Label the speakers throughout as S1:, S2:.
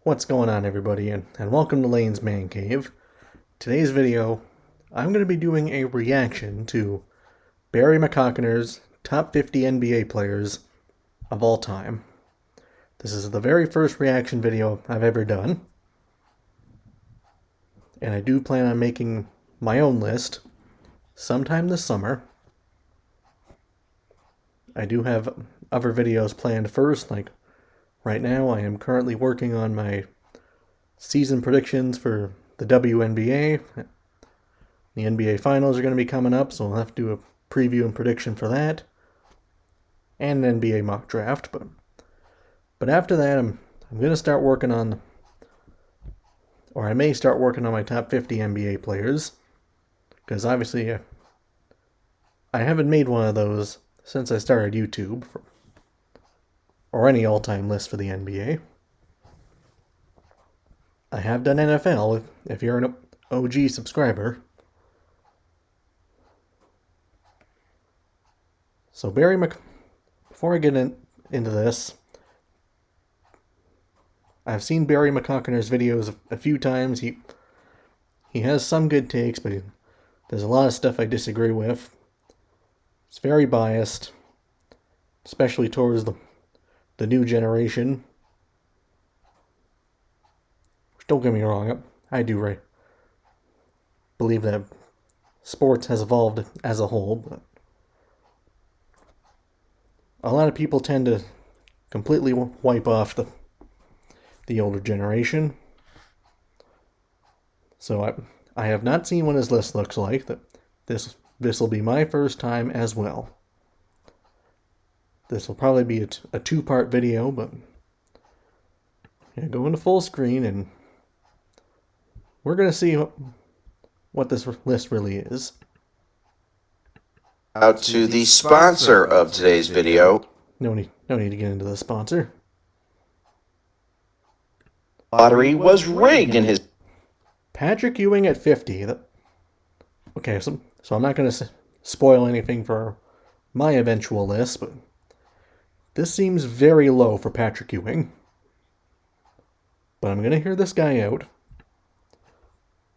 S1: What's going on, everybody, and welcome to Lane's Man Cave. Today's video, I'm going to be doing a reaction to Barry McCockiner's top 50 NBA players of all time. This is the very first reaction video I've ever done, and I do plan on making my own list sometime this summer. I do have other videos planned first, like right now I am currently working on my season predictions for the WNBA. The NBA Finals are going to be coming up, so I'll have to do a preview and prediction for that, and an NBA mock draft. But after that, I'm going to start working on, or I may start working on my top 50 NBA players, because obviously I haven't made one of those since I started YouTube, or any all-time list for the NBA. I have done NFL, if you're an OG subscriber. So before I get into this, I've seen Barry McCockiner's videos a few times. He has some good takes, but there's a lot of stuff I disagree with. It's very biased, especially towards the new generation. Which, don't get me wrong, I do believe that sports has evolved as a whole, but a lot of people tend to completely wipe off the older generation. So I have not seen what his list looks like. This will be my first time as well. This will probably be a two-part video, but go into full screen and we're going to see what this list really is.
S2: Out to the sponsor of today's video.
S1: No need to get into the sponsor.
S2: Lottery was rigged in his...
S1: Patrick Ewing at 50. Okay, so I'm not going to spoil anything for my eventual list, but this seems very low for Patrick Ewing. But I'm going to hear this guy out.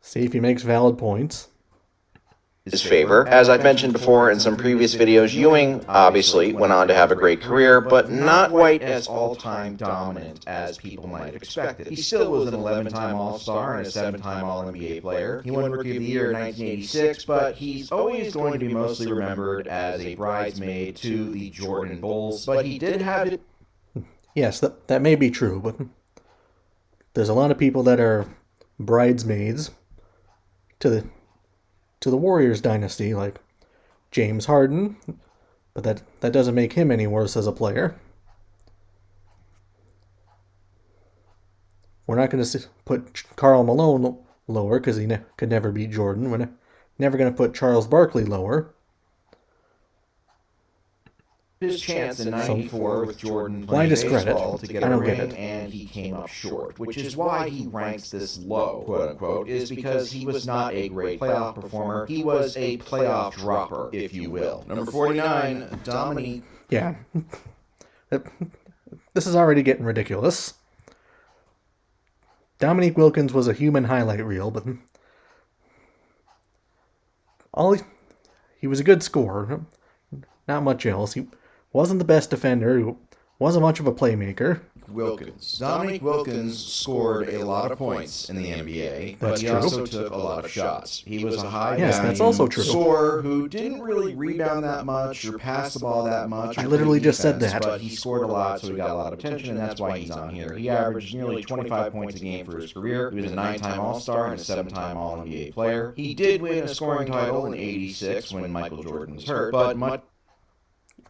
S1: See if he makes valid points.
S2: His favor. As I've mentioned before in some previous videos, Ewing obviously went on to have a great career, but not quite as all-time dominant as people might have expected. He still was an 11-time All-Star and a 7-time All-NBA player. He won Rookie of the Year in 1986, but he's always going to be mostly remembered as a bridesmaid to the Jordan Bulls. But he did have it.
S1: Yes, that may be true, but there's a lot of people that are bridesmaids to the Warriors dynasty, like James Harden, but that doesn't make him any worse as a player. We're not going to put Karl Malone lower because he could never beat Jordan. We're never going to put Charles Barkley lower.
S2: His chance in '94 with Jordan
S1: why
S2: playing
S1: discredit?
S2: baseball to get a ring, and he came up short, which is why he ranks this low, quote-unquote, is because he was not a great playoff performer. He was a playoff dropper, if you will. Number 49, Dominique.
S1: Yeah. This is already getting ridiculous. Dominique Wilkins was a human highlight reel, but he was a good scorer. Not much else. He wasn't the best defender. He wasn't much of a playmaker.
S2: Dominique Wilkins scored a lot of points in the NBA, but he also took a lot of shots. He was a high-value scorer who didn't really rebound that much or pass the ball that much.
S1: I literally just said that.
S2: But he scored a lot, so he got a lot of attention, and that's why he's on here. He averaged nearly 25 points a game for his career. He was a 9-time All-Star and a 7-time All-NBA player. He did win a scoring title in '86 when Michael Jordan was hurt, but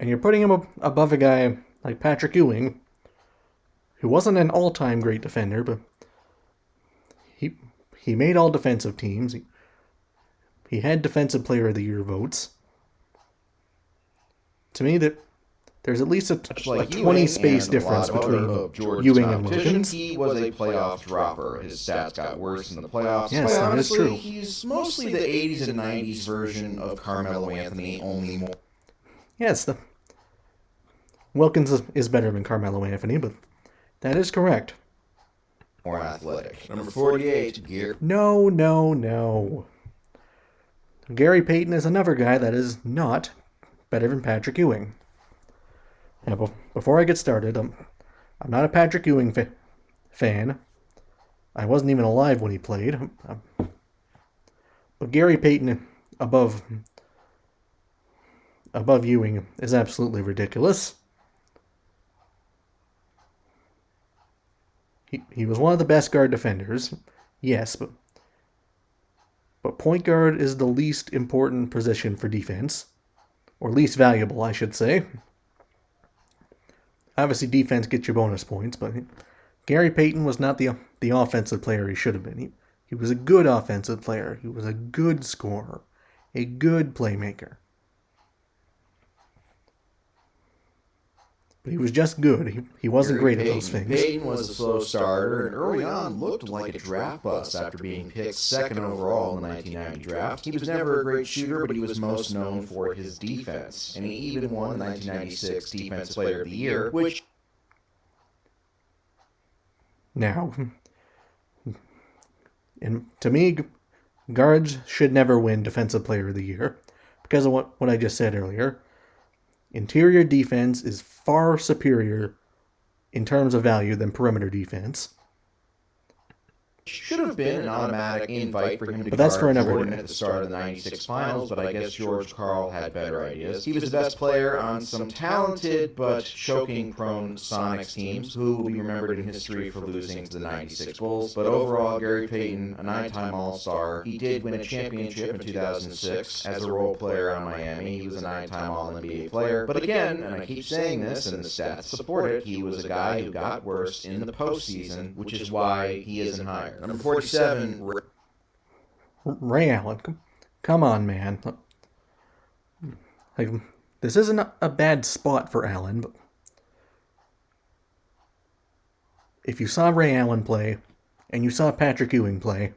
S1: and you're putting him above a guy like Patrick Ewing, who wasn't an all-time great defender, but he made all defensive teams. He had Defensive Player of the Year votes. To me, there's at least a 20 space difference between Ewing and Wilkins.
S2: He was a playoff dropper. His stats got worse in the playoffs.
S1: Yes, that is true.
S2: He's mostly the '80s and '90s version of Carmelo Anthony, only more.
S1: Yes, Wilkins is better than Carmelo Anthony, but that is correct.
S2: more athletic. Number 48, Gear.
S1: No. Gary Payton is another guy that is not better than Patrick Ewing. Now, before I get started, I'm not a Patrick Ewing fan. I wasn't even alive when he played. But Gary Payton above Ewing is absolutely ridiculous. He was one of the best guard defenders, yes, but point guard is the least important position for defense, or least valuable, I should say. Obviously, defense gets you bonus points, but Gary Payton was not the offensive player he should have been. He was a good offensive player. He was a good scorer, a good playmaker. But he was just good. He wasn't great at those things.
S2: Payton was a slow starter and early on looked like a draft bust after being picked second overall in the 1990 draft. He was never a great shooter, but he was most known for his defense. And he even won the 1996 Defensive Player of the Year, which...
S1: Now, and to me, guards should never win Defensive Player of the Year because of what I just said earlier. Interior defense is far superior in terms of value than perimeter defense.
S2: Should have been an automatic invite for him to
S1: that's for
S2: guard
S1: another
S2: Jordan
S1: day.
S2: at the start of the 96 finals, but I guess George Karl had better ideas. He was the best player on some talented but choking-prone Sonics teams who will be remembered in history for losing to the 96 Bulls. But overall, Gary Payton, a 9-time All-Star, he did win a championship in 2006 as a role player on Miami. He was a 9-time All-NBA player. But again, and I keep saying this, and the stats support it, he was a guy who got worse in the postseason, which is why he isn't higher. Number 47,
S1: Ray Allen. Come on, man. Like, this isn't a bad spot for Allen, but if you saw Ray Allen play and you saw Patrick Ewing play,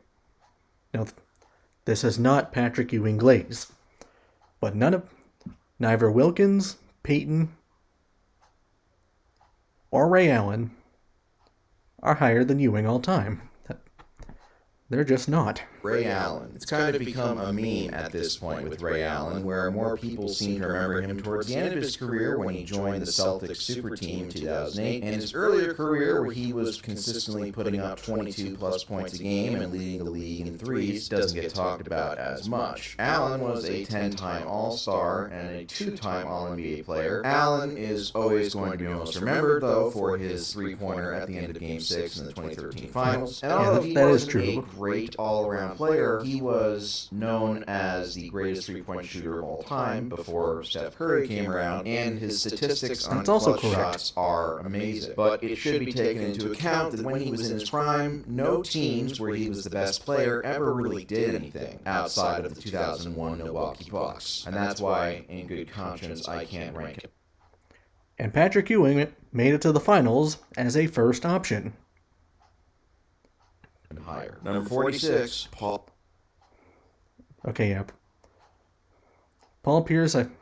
S1: now this is not Patrick Ewing glaze, but neither Wilkins, Payton, or Ray Allen are higher than Ewing all time. They're just not.
S2: Ray Allen. It's kind of become a meme at this point with Ray Allen, where more people seem to remember him towards the end of his career when he joined the Celtics super team in 2008, and his earlier career where he was consistently putting up 22-plus points a game and leading the league in threes doesn't get talked about as much. Allen was a 10-time All-Star and a 2-time All-NBA player. Allen is always going to be most remembered, though, for his three-pointer at the end of Game 6 in the 2013 Finals. And although he wasn't a great all-around player, he was known as the greatest three-point shooter of all time before Steph Curry came around, and his statistics on clutch shots are amazing. But it should be taken into account that when he was in his prime, no teams where he was the best player ever really did anything outside of the 2001 Milwaukee Bucks. And that's why, in good conscience, I can't rank him.
S1: And Patrick Ewing made it to the finals as a first option.
S2: Higher. Number 46, Paul.
S1: Okay, yeah. Paul Pierce, I'm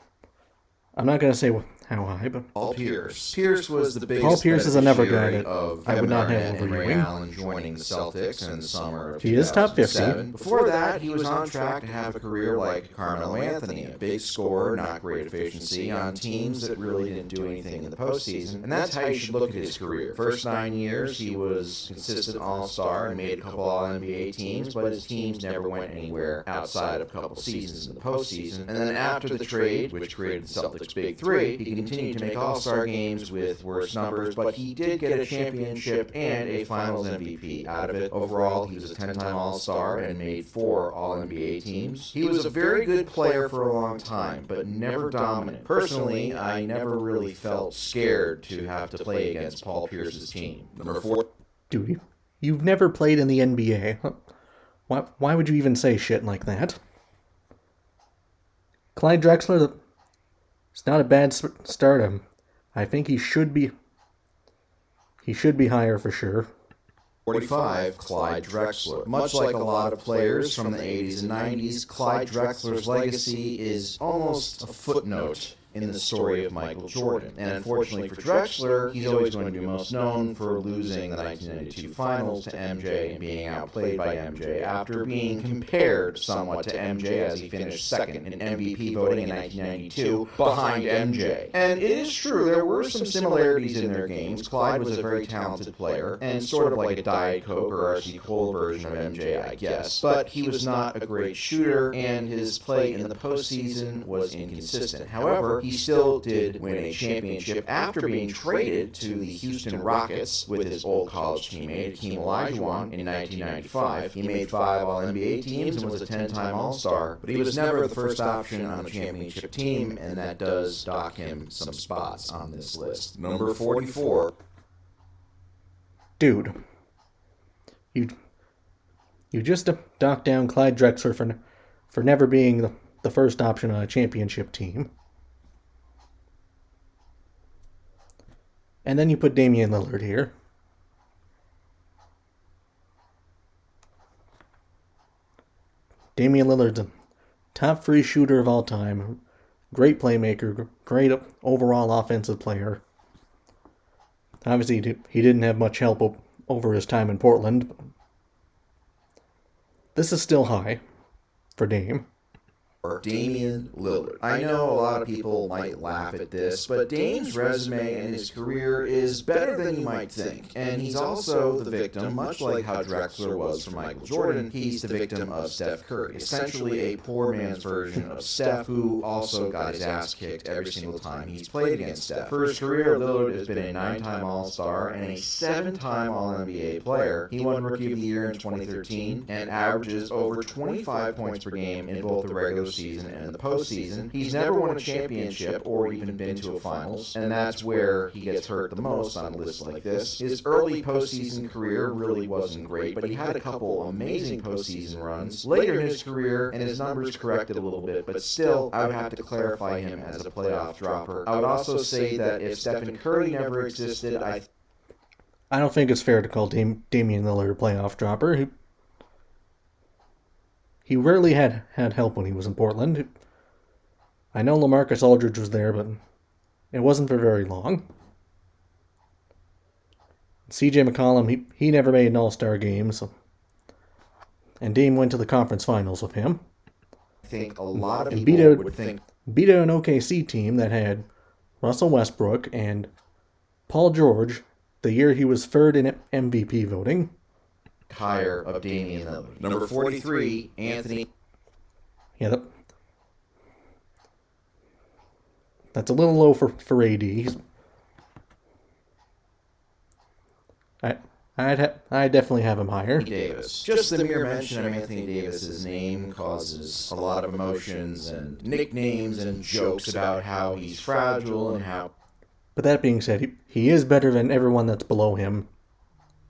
S1: not going to say how high, but
S2: Paul Pierce. Pierce was the biggest
S1: Paul Pierce is another guy that
S2: of
S1: I would not have over
S2: Ray
S1: Ewing.
S2: Allen joining the Celtics in the summer of
S1: He is top 50.
S2: Before that, he was on track to have a career like Carmelo Anthony, a big scorer, not great efficiency, on teams that really didn't do anything in the postseason. And that's how you should look at his career. First 9 years, he was consistent All-Star and made a couple All-NBA teams, but his teams never went anywhere outside of a couple seasons in the postseason. And then after the trade, which created the Celtics' Big Three, he continued to make All-Star games with worse numbers, but he did get a championship and a Finals MVP out of it. Overall, he was a 10-time All-Star and made 4 All-NBA teams. He was a very good player for a long time, but never dominant. Personally, I never really felt scared to have to play against Paul Pierce's team. Number 4.
S1: Dude, you've never played in the NBA. Why would you even say shit like that? Clyde Drexler, it's not a bad start. I think he should be higher for sure.
S2: 45, Clyde Drexler. Much like a lot of players from the 80s and 90s, Clyde Drexler's legacy is almost a footnote in the story of Michael Jordan. And unfortunately for Drexler, he's always going to be most known for losing the 1992 finals to MJ and being outplayed by MJ after being compared somewhat to MJ as he finished second in MVP voting in 1992 behind MJ. And it is true, there were some similarities in their games. Clyde was a very talented player and sort of like a Diet Coke or RC Cola version of MJ, I guess. But he was not a great shooter, and his play in the postseason was inconsistent. However, he still did win a championship after being traded to the Houston Rockets with his old college teammate Hakeem Olajuwon in 1995. He made 5 All-NBA teams and was a 10-time All-Star, but he was never the first option on a championship team, and that does dock him some spots on this list. Number 44.
S1: Dude, you just docked down Clyde Drexler for never being the first option on a championship team. And then you put Damian Lillard here. Damian Lillard's a top 3 shooter of all time. Great playmaker, great overall offensive player. Obviously, he didn't have much help over his time in Portland. This is still high for Dame.
S2: Damian Lillard. I know a lot of people might laugh at this, but Dame's resume and his career is better than you might think. And he's also the victim, much like how Drexler was for Michael Jordan, he's the victim of Steph Curry. Essentially a poor man's version of Steph, who also got his ass kicked every single time he's played against Steph. For his career, Lillard has been a 9-time All-Star and a 7-time All-NBA player. He won Rookie of the Year in 2013 and averages over 25 points per game in both the regular season and in the postseason. He's never won a championship or even been to a finals, and that's where he gets hurt the most on a list like this. His early postseason career really wasn't great, but he had a couple amazing postseason runs later in his career, and his numbers corrected a little bit, but still, I would have to clarify him as a playoff dropper. I would also say that if Stephen Curry never existed,
S1: I don't think it's fair to call Damian Lillard a playoff dropper. He rarely had help when he was in Portland. I know LaMarcus Aldridge was there, but it wasn't for very long. CJ McCollum, he never made an All-Star game, and Dame went to the conference finals with him.
S2: I think a lot of people would think
S1: beat an OKC team that had Russell Westbrook and Paul George the year he was third in MVP voting.
S2: Higher of Damian Lillard. Number 43, Anthony.
S1: Yeah, that's a little low for AD. I definitely have him higher.
S2: Davis. Just the mere mention of Anthony Davis's name causes a lot of emotions and nicknames and jokes about how he's fragile and how...
S1: But that being said, he is better than everyone that's below him,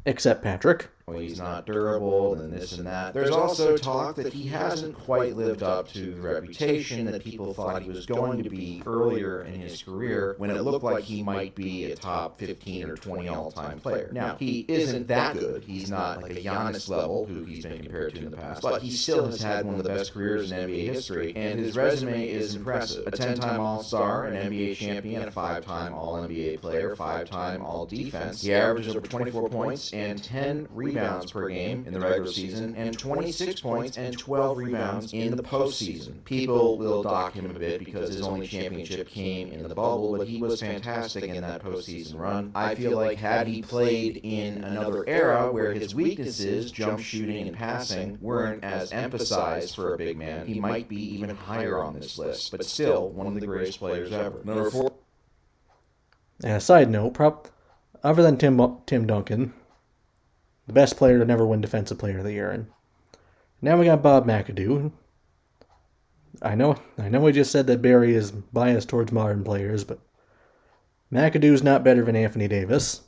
S1: except Patrick.
S2: He's not durable, and this and that. There's also talk that he hasn't quite lived up to the reputation that people thought he was going to be earlier in his career when it looked like he might be a top 15 or 20 all-time player. Now, he isn't that good. He's not like a Giannis level, who he's been compared to in the past, but he still has had one of the best careers in NBA history, and his resume is impressive. A 10-time All-Star, an NBA champion, a 5-time All-NBA player, 5-time All-Defense. He averages over 24 points and 10 rebounds per game in the regular season, and 26 points and 12 rebounds in the postseason. People will dock him a bit because his only championship came in the bubble, but he was fantastic in that postseason run. I feel like had he played in another era where his weaknesses, jump shooting and passing, weren't as emphasized for a big man, he might be even higher on this list, but still one of the greatest players ever. Number 4.
S1: And a side note, other than Tim Duncan, the best player to never win Defensive Player of the Year. And now we got Bob McAdoo. I know I just said that Barry is biased towards modern players, but McAdoo's not better than Anthony Davis.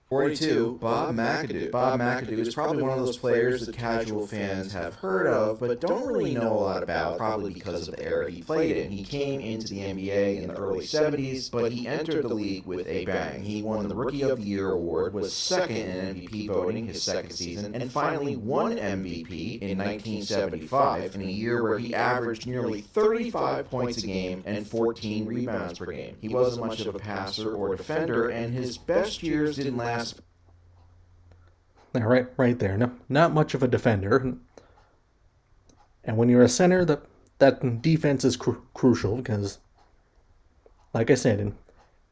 S2: 42, Bob McAdoo. Bob McAdoo is probably one of those players that casual fans have heard of, but don't really know a lot about, probably because of the era he played in. He came into the NBA in the early 70s, but he entered the league with a bang. He won the Rookie of the Year award, was second in MVP voting his second season, and finally won MVP in 1975, in a year where he averaged nearly 35 points a game and 14 rebounds per game. He wasn't much of a passer or defender, and his best years didn't last.
S1: Now, right there. No, not much of a defender. And when you're a center, that defense is crucial because, like I said,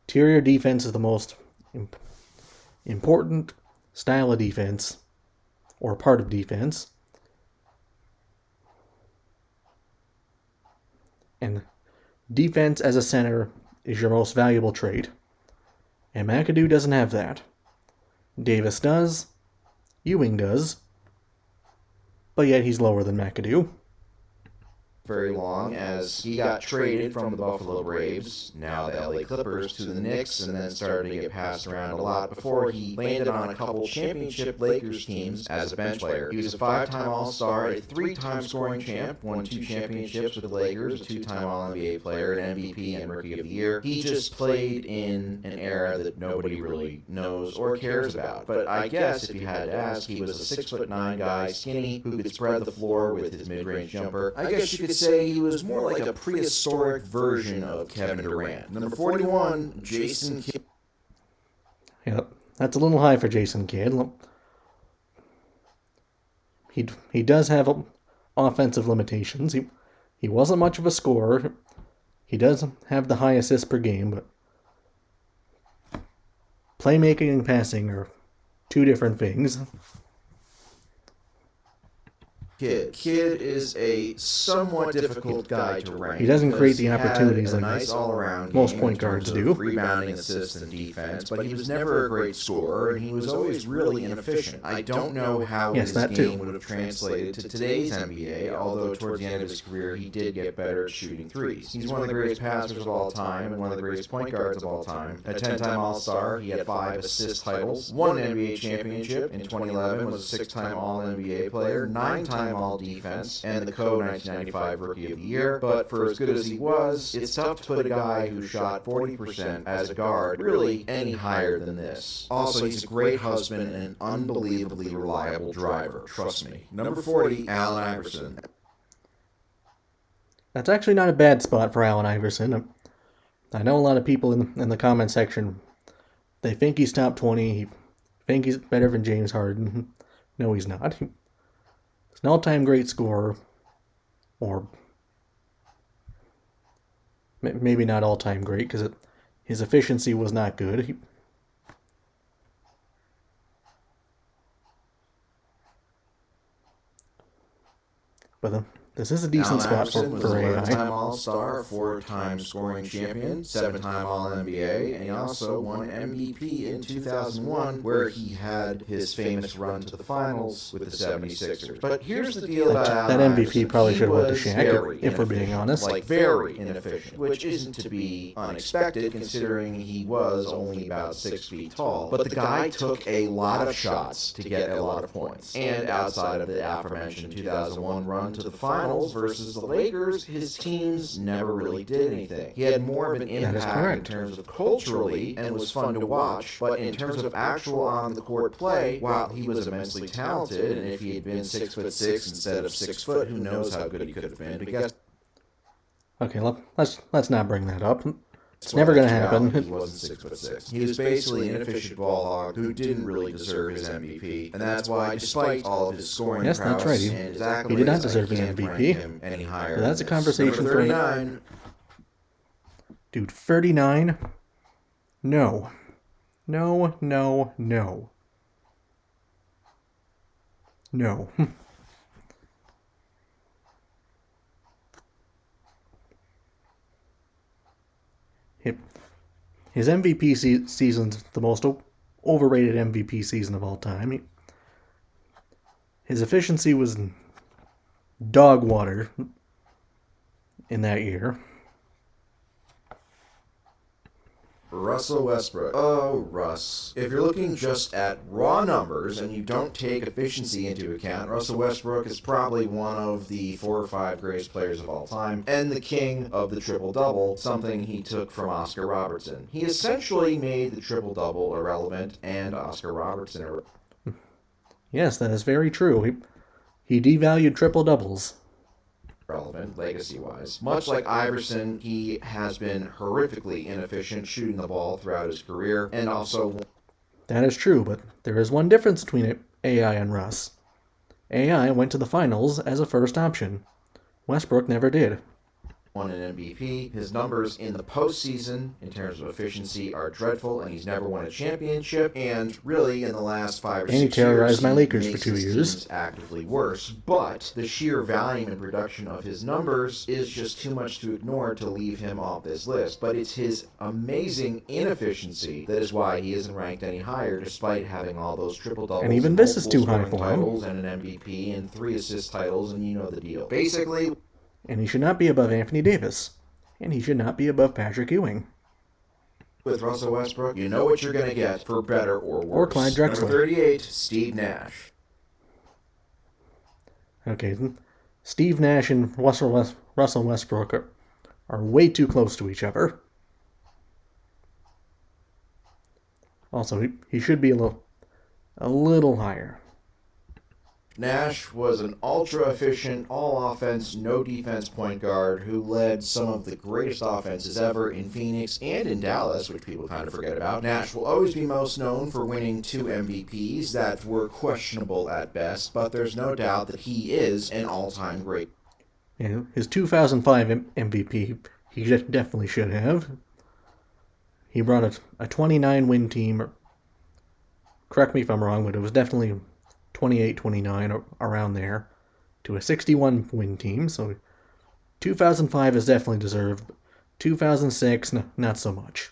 S1: interior defense is the most important style of defense, or part of defense. And defense as a center is your most valuable trait. And McAdoo doesn't have that. Davis does. Ewing does. But yet he's lower than McAdoo.
S2: Very long, as he got traded from the Buffalo Braves, now the LA Clippers, to the Knicks, and then started to get passed around a lot before he landed on a couple championship Lakers teams as a bench player. He was a 5-time All-Star, a 3-time scoring champ, won 2 championships with the Lakers, a 2-time All-NBA player, an MVP, and Rookie of the Year. He just played in an era that nobody really knows or cares about. But I guess if you had to ask, he was a 6'9" guy, skinny, who could spread the floor with his mid-range jumper. I guess you could say he was more like a prehistoric version of Kevin Durant. Number 41, Jason Kidd.
S1: Yep, that's a little high for Jason Kidd. He does have offensive limitations. He wasn't much of a scorer. He does have the high assists per game, but playmaking and passing are two different things.
S2: Kidd is a somewhat difficult guy to rank.
S1: He doesn't create the opportunities like
S2: nice
S1: most point guards do.
S2: Rebounding, assists, and defense, but he was never a great scorer, and he was always really inefficient. I don't know how his game would have translated to today's NBA, although towards the end of his career, he did get better at shooting threes. He's one of the greatest passers of all time and one of the greatest point guards of all time. A 10-time All-Star, he had 5 assist titles, won an NBA championship in 2011, was a 6-time All-NBA player, 9-time All-Defense, and the Co-1995 Rookie of the Year. But for as good as he was, it's tough to put a guy who shot 40% as a guard really any higher than this. Also, he's a great husband and an unbelievably reliable driver. Trust me. Number 40, Allen Iverson.
S1: That's actually not a bad spot for Allen Iverson. I know a lot of people in the comment section, they think he's top 20, think he's better than James Harden. No, he's not. He's an all-time great scorer, or maybe not all-time great, because his efficiency was not good. But this is a decent spot for AI.
S2: 11-time All-Star, 4-time scoring champion, 7-time All-NBA, and he also won MVP in 2001, where he had his famous run to the finals with the 76ers. But here's the deal about
S1: that MVP probably should have went to Shaq, if we're being honest.
S2: Like, very inefficient, which isn't to be unexpected, considering he was only about 6 feet tall. But the guy took a lot of shots to get a lot of points. And outside of the aforementioned 2001 run to the finals versus the Lakers, his teams never really did anything. He had more of an impact in terms of culturally and was fun to watch, but in terms of actual on-the-court play, while he was immensely talented, and if he had been 6'6" instead of 6 foot, who knows how good he could have been. Because
S1: okay, let's not bring that up. It's never going to happen.
S2: He wasn't 6'6". He was basically an inefficient ball hog who didn't really deserve his MVP, and that's why, despite all of his scoring
S1: yes, that's right. He did not deserve his MVP.
S2: Any higher.
S1: That's a conversation for
S2: 39.
S1: Dude, 39? No. No, no, no. No. His MVP season's the most overrated MVP season of all time. His efficiency was dog water in that year.
S2: Russell Westbrook. Oh, Russ. If you're looking just at raw numbers and you don't take efficiency into account, Russell Westbrook is probably one of the 4 or 5 greatest players of all time and the king of the triple-double, something he took from Oscar Robertson. He essentially made the triple-double irrelevant and Oscar Robertson irrelevant.
S1: Yes, that is very true. He devalued triple-doubles.
S2: Relevant legacy-wise. Much like Iverson, he has been horrifically inefficient shooting the ball throughout his career, and also...
S1: That is true, but there is one difference between AI and Russ. AI went to the finals as a first option. Westbrook never did.
S2: Won an MVP. His numbers in the postseason, in terms of efficiency, are dreadful, and he's never won a championship. And really, in the last 5 or 6 years,
S1: he terrorized my Lakers for
S2: makes
S1: 2
S2: his
S1: years.
S2: teams actively worse. But the sheer volume and production of his numbers is just too much to ignore to leave him off this list. But it's his amazing inefficiency that is why he isn't ranked any higher, despite having all those triple doubles.
S1: And even this is too high for him.
S2: And an MVP and 3 assist titles, and you know the deal. Basically.
S1: And he should not be above Anthony Davis. And he should not be above Patrick Ewing.
S2: With Russell Westbrook, you know what you're going to get, for better or worse.
S1: Or Clyde Drexler.
S2: Number 38, Steve Nash.
S1: Okay, Steve Nash and Russell Westbrook are way too close to each other. Also, he should be a little higher.
S2: Nash was an ultra-efficient, all-offense, no-defense point guard who led some of the greatest offenses ever in Phoenix and in Dallas, which people kind of forget about. Nash will always be most known for winning 2 MVPs that were questionable at best, but there's no doubt that he is an all-time great.
S1: Yeah, his 2005 MVP, he definitely should have. He brought a 29-win team. Correct me if I'm wrong, but it was definitely 28, 29, around there, to a 61-win team. So 2005 is definitely deserved. 2006, not so much.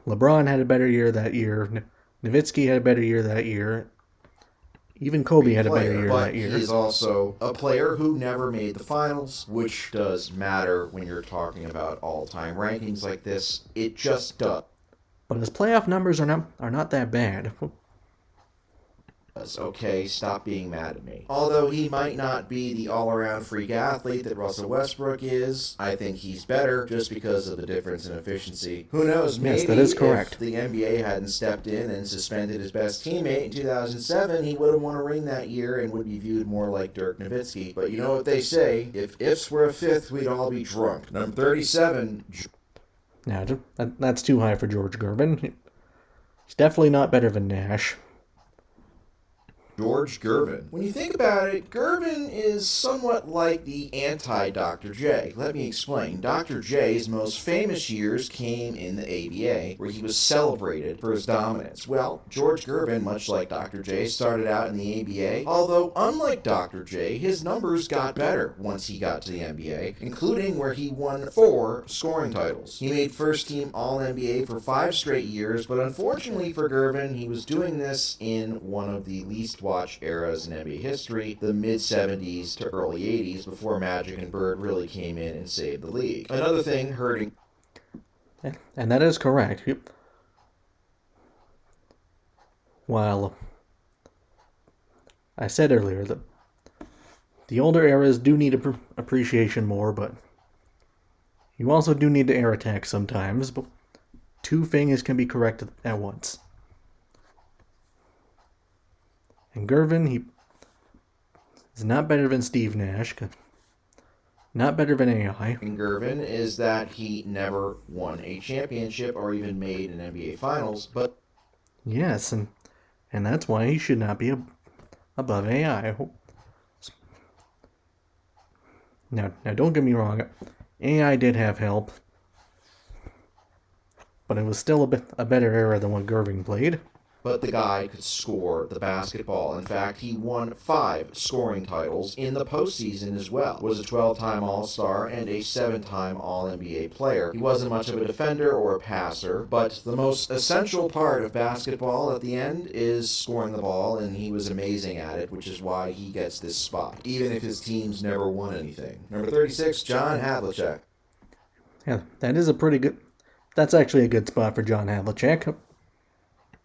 S1: LeBron had a better year that year. Nowitzki had a better year that year. Even Kobe had a better year that year.
S2: But he's also a player who never made the finals, which does matter when you're talking about all-time rankings like this. It just does.
S1: But his playoff numbers are not that bad.
S2: Okay, stop being mad at me. Although he might not be the all-around freak athlete that Russell Westbrook is, I think he's better just because of the difference in efficiency. Who knows, maybe
S1: yes, that is correct.
S2: If the NBA hadn't stepped in and suspended his best teammate in 2007, he would have won a ring that year and would be viewed more like Dirk Nowitzki. But you know what they say, if ifs were a fifth, we'd all be drunk. Number 37...
S1: Now, that's too high for George Gervin. He's definitely not better than Nash.
S2: George Gervin. When you think about it, Gervin is somewhat like the anti-Dr. J. Let me explain. Dr. J's most famous years came in the ABA, where he was celebrated for his dominance. Well, George Gervin, much like Dr. J, started out in the ABA, although unlike Dr. J, his numbers got better once he got to the NBA, including where he won 4 scoring titles. He made first-team All-NBA for 5 straight years, but unfortunately for Gervin, he was doing this in one of the least watch eras in NBA history, the mid-70s to early 80s, before Magic and Bird really came in and saved the league. Another thing hurting...
S1: And that is correct. While I said earlier that the older eras do need appreciation more, but you also do need to air attack sometimes, but 2 things can be corrected at once. And Gervin, he is not better than Steve Nash, not better than AI.
S2: And Gervin is that he never won a championship or even made an NBA Finals, but...
S1: Yes, and that's why he should not be above AI. Now don't get me wrong, AI did have help, but it was still a better era than what Gervin played.
S2: But the guy could score the basketball. In fact, he won 5 scoring titles in the postseason as well. Was a 12-time All-Star and a 7-time All-NBA player. He wasn't much of a defender or a passer, but the most essential part of basketball at the end is scoring the ball, and he was amazing at it, which is why he gets this spot, even if his teams never won anything. Number 36, John Havlicek.
S1: Yeah, that is a pretty good. That's actually a good spot for John Havlicek.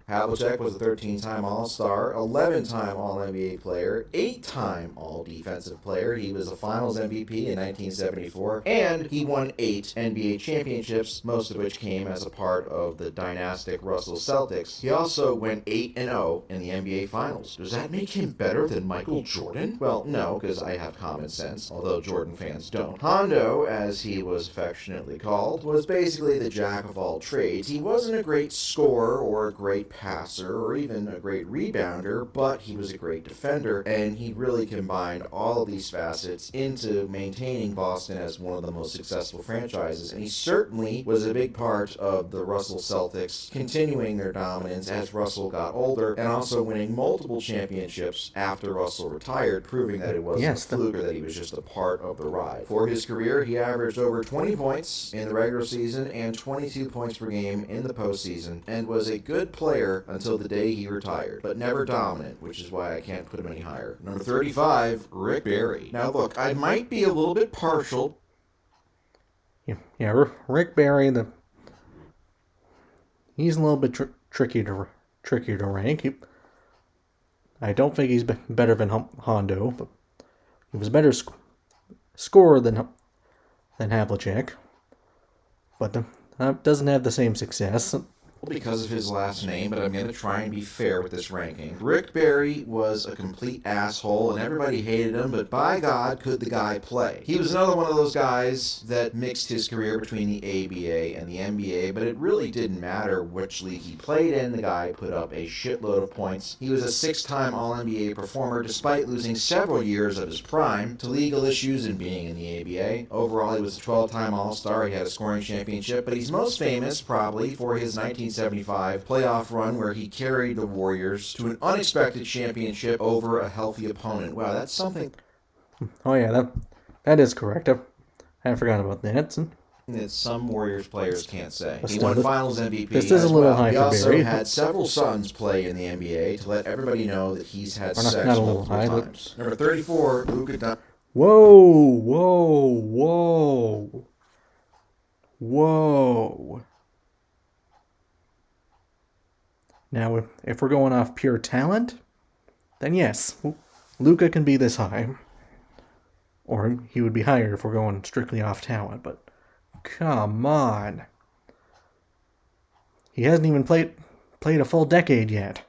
S2: Havlicek was a 13-time All-Star, 11-time All-NBA player, 8-time All-Defensive player. He was a Finals MVP in 1974, and he won 8 NBA championships, most of which came as a part of the dynastic Russell Celtics. He also went 8-0 in the NBA Finals. Does that make him better than Michael Jordan? Well, no, because I have common sense, although Jordan fans don't. Hondo, as he was affectionately called, was basically the jack of all trades. He wasn't a great scorer or a great passer or even a great rebounder, but he was a great defender, and he really combined all of these facets into maintaining Boston as one of the most successful franchises, and he certainly was a big part of the Russell Celtics continuing their dominance as Russell got older, and also winning multiple championships after Russell retired, proving that it wasn't a fluke or that he was just a part of the ride. For his career, he averaged over 20 points in the regular season and 22 points per game in the postseason, and was a good player until the day he retired, but never dominant, which is why I can't put him any higher. Number 35, Rick Barry. Now look, I might be a little bit partial.
S1: Yeah, Rick Barry, he's a little bit tricky to rank. I don't think he's better than Hondo, but he was a better scorer than Havlicek, but doesn't have the same success.
S2: Because of his last name, but I'm going to try and be fair with this ranking. Rick Barry was a complete asshole, and everybody hated him, but by God, could the guy play. He was another one of those guys that mixed his career between the ABA and the NBA, but it really didn't matter which league he played in. The guy put up a shitload of points. He was a 6-time All-NBA performer, despite losing several years of his prime to legal issues and being in the ABA. Overall, he was a 12-time All-Star. He had a scoring championship, but he's most famous, probably, for his 1975 playoff run where he carried the Warriors to an unexpected championship over a healthy opponent. Wow, that's something.
S1: Oh yeah, that is correct. I forgot about that.
S2: That some Warriors players can't say. He won Finals MVP.
S1: This is a little high for Barry.
S2: He also had several sons play in the NBA to let everybody know that he's had sex multiple times. Number 34, Luka.
S1: Whoa. Now, if we're going off pure talent, then yes, Luka can be this high. Or he would be higher if we're going strictly off talent, but come on. He hasn't even played a full decade yet.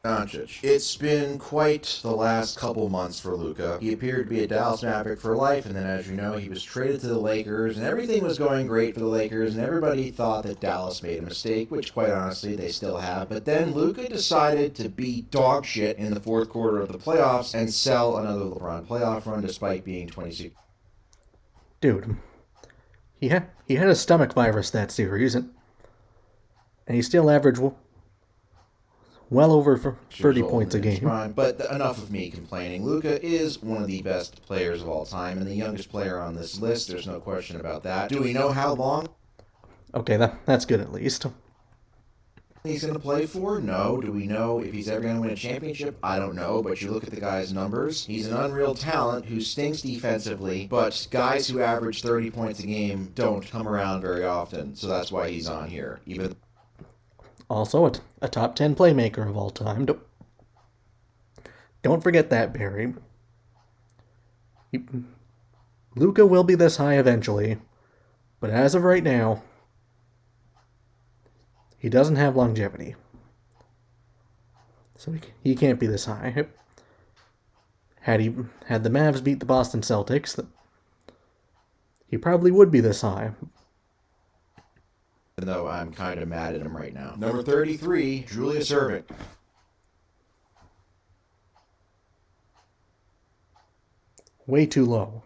S2: Doncic. It's been quite the last couple months for Luka. He appeared to be a Dallas Maverick for life, and then, as you know, he was traded to the Lakers, and everything was going great for the Lakers, and everybody thought that Dallas made a mistake, which, quite honestly, they still have. But then Luka decided to be dog shit in the fourth quarter of the playoffs and sell another LeBron playoff run despite being 26.
S1: Dude, he had a stomach virus that series, and he still averaged well over 30 points a game.
S2: Prime, but enough of me complaining. Luka is one of the best players of all time and the youngest player on this list. There's no question about that. Do we know how long?
S1: Okay, that's good at least.
S2: He's going to play for? No. Do we know if he's ever going to win a championship? I don't know, but you look at the guy's numbers. He's an unreal talent who stinks defensively, but guys who average 30 points a game don't come around very often, so that's why he's on here.
S1: Also, a top 10 playmaker of all time. Don't forget that, Barry. Luka will be this high eventually, but as of right now, he doesn't have longevity. So he can't be this high. Had the Mavs beat the Boston Celtics, he probably would be this high.
S2: Even though I'm kind of mad at him right now. Number 33, Julius Erving.
S1: Way too low.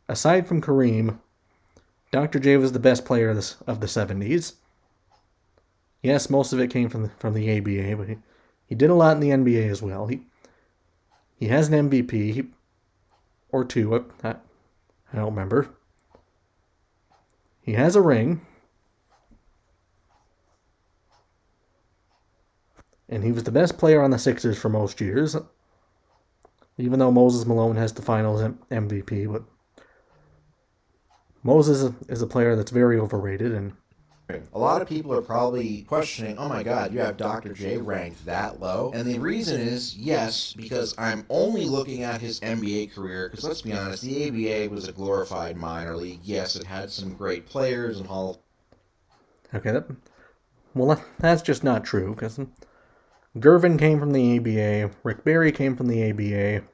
S1: Aside from Kareem, Dr. J was the best player of the 70s. Yes, most of it came from the ABA, but he did a lot in the NBA as well. He has an MVP or two. I don't remember. He has a ring. And he was the best player on the Sixers for most years. Even though Moses Malone has the finals MVP. But Moses is a player that's very overrated. And
S2: a lot of people are probably questioning, oh my god, you have Dr. J ranked that low? And the reason is, yes, because I'm only looking at his NBA career, because let's be honest, the ABA was a glorified minor league. Yes, it had some great players and all.
S1: Okay, that's just not true, because Gervin came from the ABA, Rick Barry came from the ABA,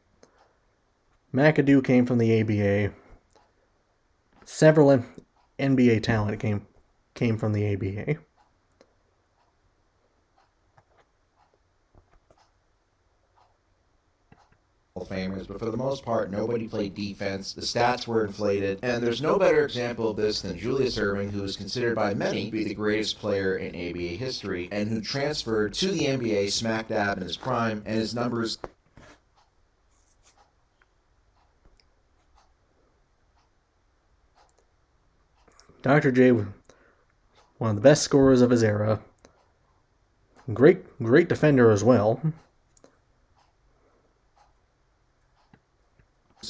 S1: McAdoo came from the ABA, several NBA talent came from the ABA.
S2: Famers, but for the most part, nobody played defense. The stats were inflated, and there's no better example of this than Julius Erving, who is considered by many to be the greatest player in ABA history, and who transferred to the NBA smack dab in his prime, and his numbers.
S1: Dr. J was one of the best scorers of his era. Great defender as well.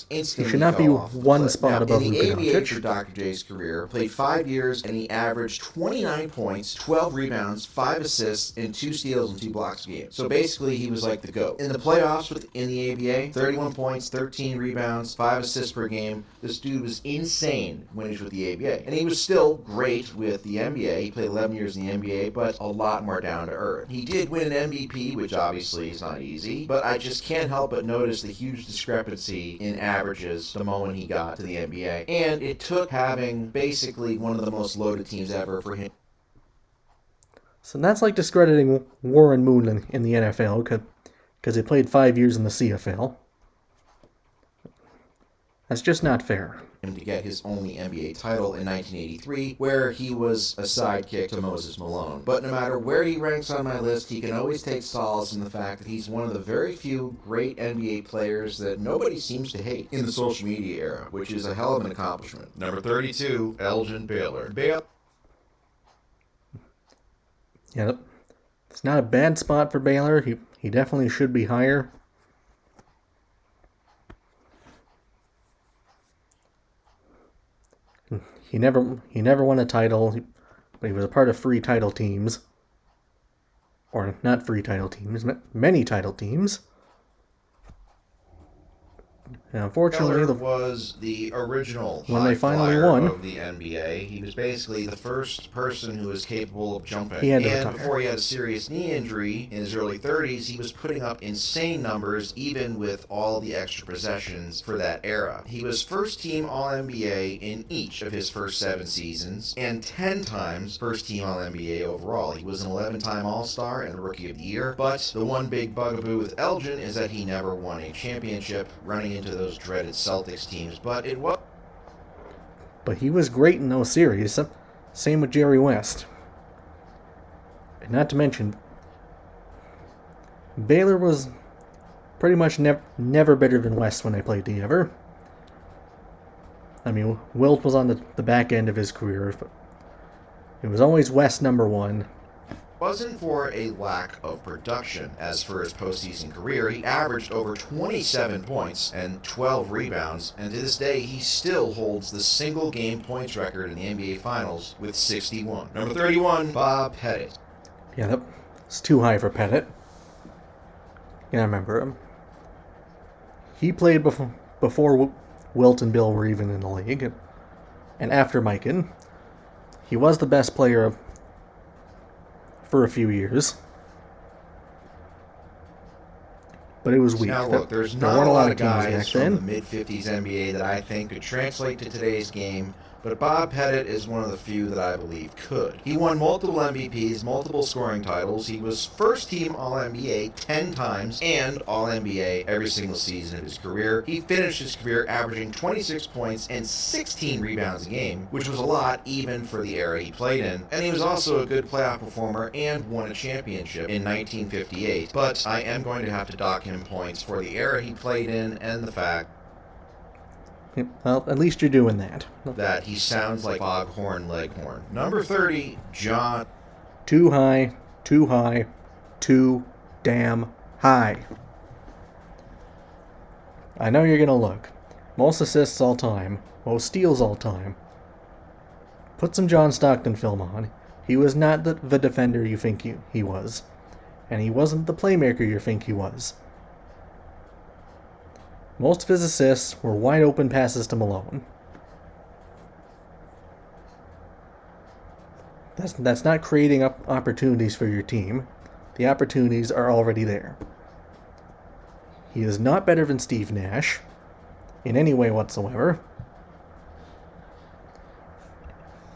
S1: He should not be one spot above Luka Doncic.
S2: In the ABA for Dr. J's career, played 5 years, and he averaged 29 points, 12 rebounds, 5 assists, and 2 steals and 2 blocks a game. So basically, he was like the GOAT. In the playoffs in the ABA, 31 points, 13 rebounds, 5 assists per game. This dude was insane when he was with the ABA. And he was still great with the NBA. He played 11 years in the NBA, but a lot more down to earth. He did win an MVP, which obviously is not easy, but I just can't help but notice the huge discrepancy in averages the moment he got to the NBA. And it took having basically one of the most loaded teams ever for him.
S1: So that's like discrediting Warren Moon in the NFL because he played 5 years in the CFL. That's just not fair.
S2: To get his only NBA title in 1983, where he was a sidekick to Moses Malone. But no matter where he ranks on my list, he can always take solace in the fact that he's one of the very few great NBA players that nobody seems to hate in the social media era, which is a hell of an accomplishment. Number 32, Elgin Baylor.
S1: Yeah, it's not a bad spot for Baylor. He definitely should be higher. He never won a title, but he was a part of 3 title teams. Or not 3 title teams, many title teams. And unfortunately,
S2: Baylor was the original
S1: when they finally won
S2: of the NBA. He was basically the first person who was capable of jumping.
S1: He had to
S2: and
S1: retire.
S2: Before he had a serious knee injury in his early 30s, he was putting up insane numbers, even with all the extra possessions for that era. He was first-team All-NBA in each of his first 7 seasons, and 10 times first-team All-NBA overall. He was an 11-time All-Star and Rookie of the Year, but the one big bugaboo with Elgin is that he never won a championship, running into those dreaded Celtics teams, but
S1: he was great in those series. Same with Jerry West. And not to mention, Baylor was pretty much never better than West when they played together. I mean, Wilt was on the back end of his career, but it was always West number 1.
S2: Wasn't for a lack of production. As for his postseason career, he averaged over 27 points and 12 rebounds, and to this day, he still holds the single-game points record in the NBA Finals with 61. Number 31, Bob Pettit.
S1: Yeah, that's too high for Pettit. Yeah, I remember him. He played before Wilt and Bill were even in the league, and after Mikan. He was the best player for a few years, but it was weak.
S2: Now look, there's not a lot of guys from the mid-50s NBA that I think could translate to today's game, but Bob Pettit is one of the few that I believe could. He won multiple MVPs, multiple scoring titles. He was first-team All-NBA 10 times and All-NBA every single season of his career. He finished his career averaging 26 points and 16 rebounds a game, which was a lot even for the era he played in. And he was also a good playoff performer and won a championship in 1958. But I am going to have to dock him points for the era he played in and the fact
S1: Well, at least you're doing that.
S2: That he sounds like Foghorn Leghorn. Number 30, John.
S1: Too high, too high, too damn high. I know you're gonna look. Most assists all time, most steals all time. Put some John Stockton film on. He was not the defender you think he was. And he wasn't the playmaker you think he was. Most of his assists were wide open passes to Malone. That's not creating opportunities for your team. The opportunities are already there. He is not better than Steve Nash in any way whatsoever.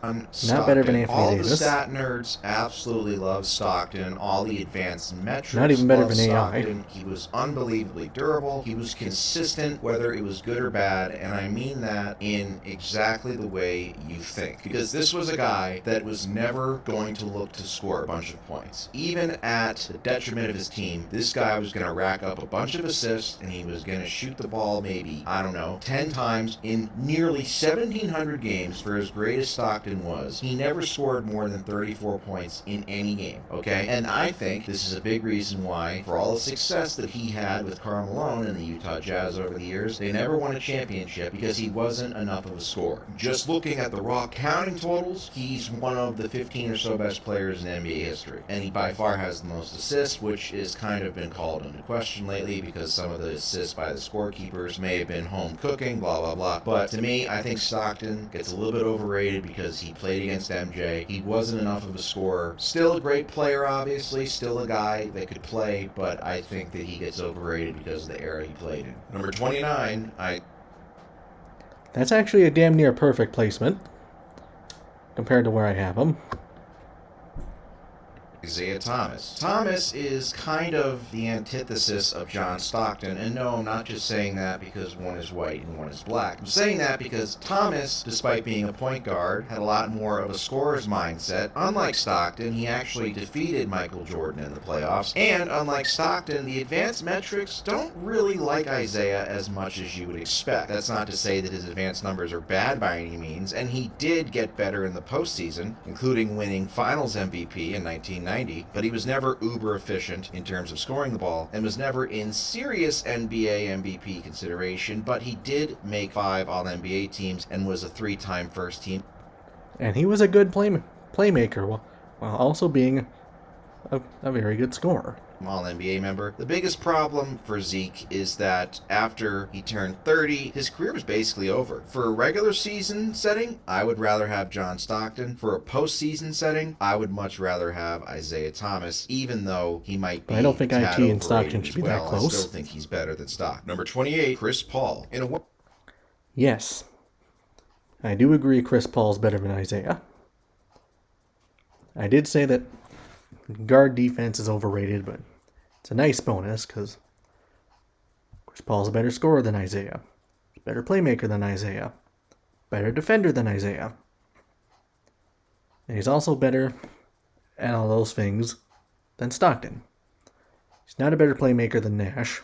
S1: Not better than Anthony
S2: all
S1: Davis.
S2: The stat nerds absolutely love Stockton. All the advanced metrics
S1: not even better
S2: love
S1: than
S2: Stockton.
S1: AI.
S2: He was unbelievably durable. He was consistent, whether it was good or bad, and I mean that in exactly the way you think. Because this was a guy that was never going to look to score a bunch of points. Even at the detriment of his team, this guy was going to rack up a bunch of assists, and he was going to shoot the ball maybe, 10 times in nearly 1,700 games for as great as Stockton was. He never scored more than 34 points in any game, okay? And I think this is a big reason why, for all the success that he had with Karl Malone and the Utah Jazz over the years, they never won a championship because he wasn't enough of a scorer. Just looking at the raw counting totals, he's one of the 15 or so best players in NBA history. And he by far has the most assists, which is kind of been called into question lately because some of the assists by the scorekeepers may have been home cooking, blah, blah, blah. But to me, I think Stockton gets a little bit overrated because he played against MJ. He wasn't enough of a scorer. Still a great player, obviously. Still a guy that could play, but I think that he gets overrated because of the era he played in. Number 29,
S1: That's actually a damn near perfect placement compared to where I have him.
S2: Isaiah Thomas. Thomas is kind of the antithesis of John Stockton, and no, I'm not just saying that because one is white and one is black. I'm saying that because Thomas, despite being a point guard, had a lot more of a scorer's mindset. Unlike Stockton, he actually defeated Michael Jordan in the playoffs, and unlike Stockton, the advanced metrics don't really like Isaiah as much as you would expect. That's not to say that his advanced numbers are bad by any means, and he did get better in the postseason, including winning Finals MVP in 1990. But he was never uber efficient in terms of scoring the ball and was never in serious NBA MVP consideration, but he did make 5 All-NBA teams and was a 3-time first team.
S1: And he was a good playmaker while also being a very good scorer.
S2: All-NBA member. The biggest problem for Zeke is that after he turned 30, his career was basically over. For a regular season setting, I would rather have John Stockton. For a postseason setting, I would much rather have Isaiah Thomas, even though he might be.
S1: I don't think IT and Stockton should be that close.
S2: I still think he's better than Stockton. Number 28, Chris Paul.
S1: Yes. I do agree Chris Paul's better than Isaiah. I did say that guard defense is overrated, but it's a nice bonus because Chris Paul's a better scorer than Isaiah, better playmaker than Isaiah, better defender than Isaiah. And he's also better at all those things than Stockton. He's not a better playmaker than Nash.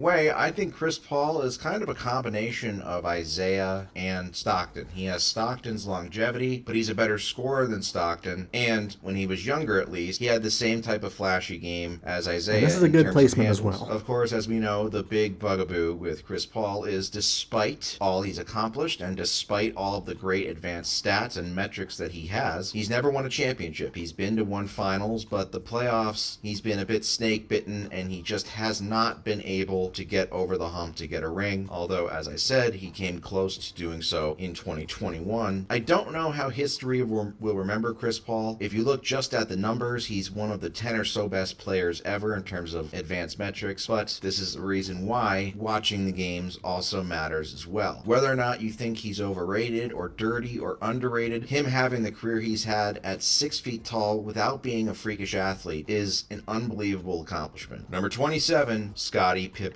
S2: I think Chris Paul is kind of a combination of Isaiah and Stockton. He has Stockton's longevity, but he's a better scorer than Stockton. And when he was younger, at least, he had the same type of flashy game as Isaiah.
S1: And this is a good placement as well.
S2: Of course, as we know, the big bugaboo with Chris Paul is despite all he's accomplished and despite all of the great advanced stats and metrics that he has, he's never won a championship. He's been to one finals, but the playoffs, he's been a bit snake-bitten, and he just has not been able to get over the hump to get a ring, although, as I said, he came close to doing so in 2021. I don't know how history will remember Chris Paul. If you look just at the numbers, he's one of the 10 or so best players ever in terms of advanced metrics, but this is the reason why watching the games also matters as well. Whether or not you think he's overrated or dirty or underrated, him having the career he's had at 6 feet tall without being a freakish athlete is an unbelievable accomplishment. Number 27, Scottie Pippen.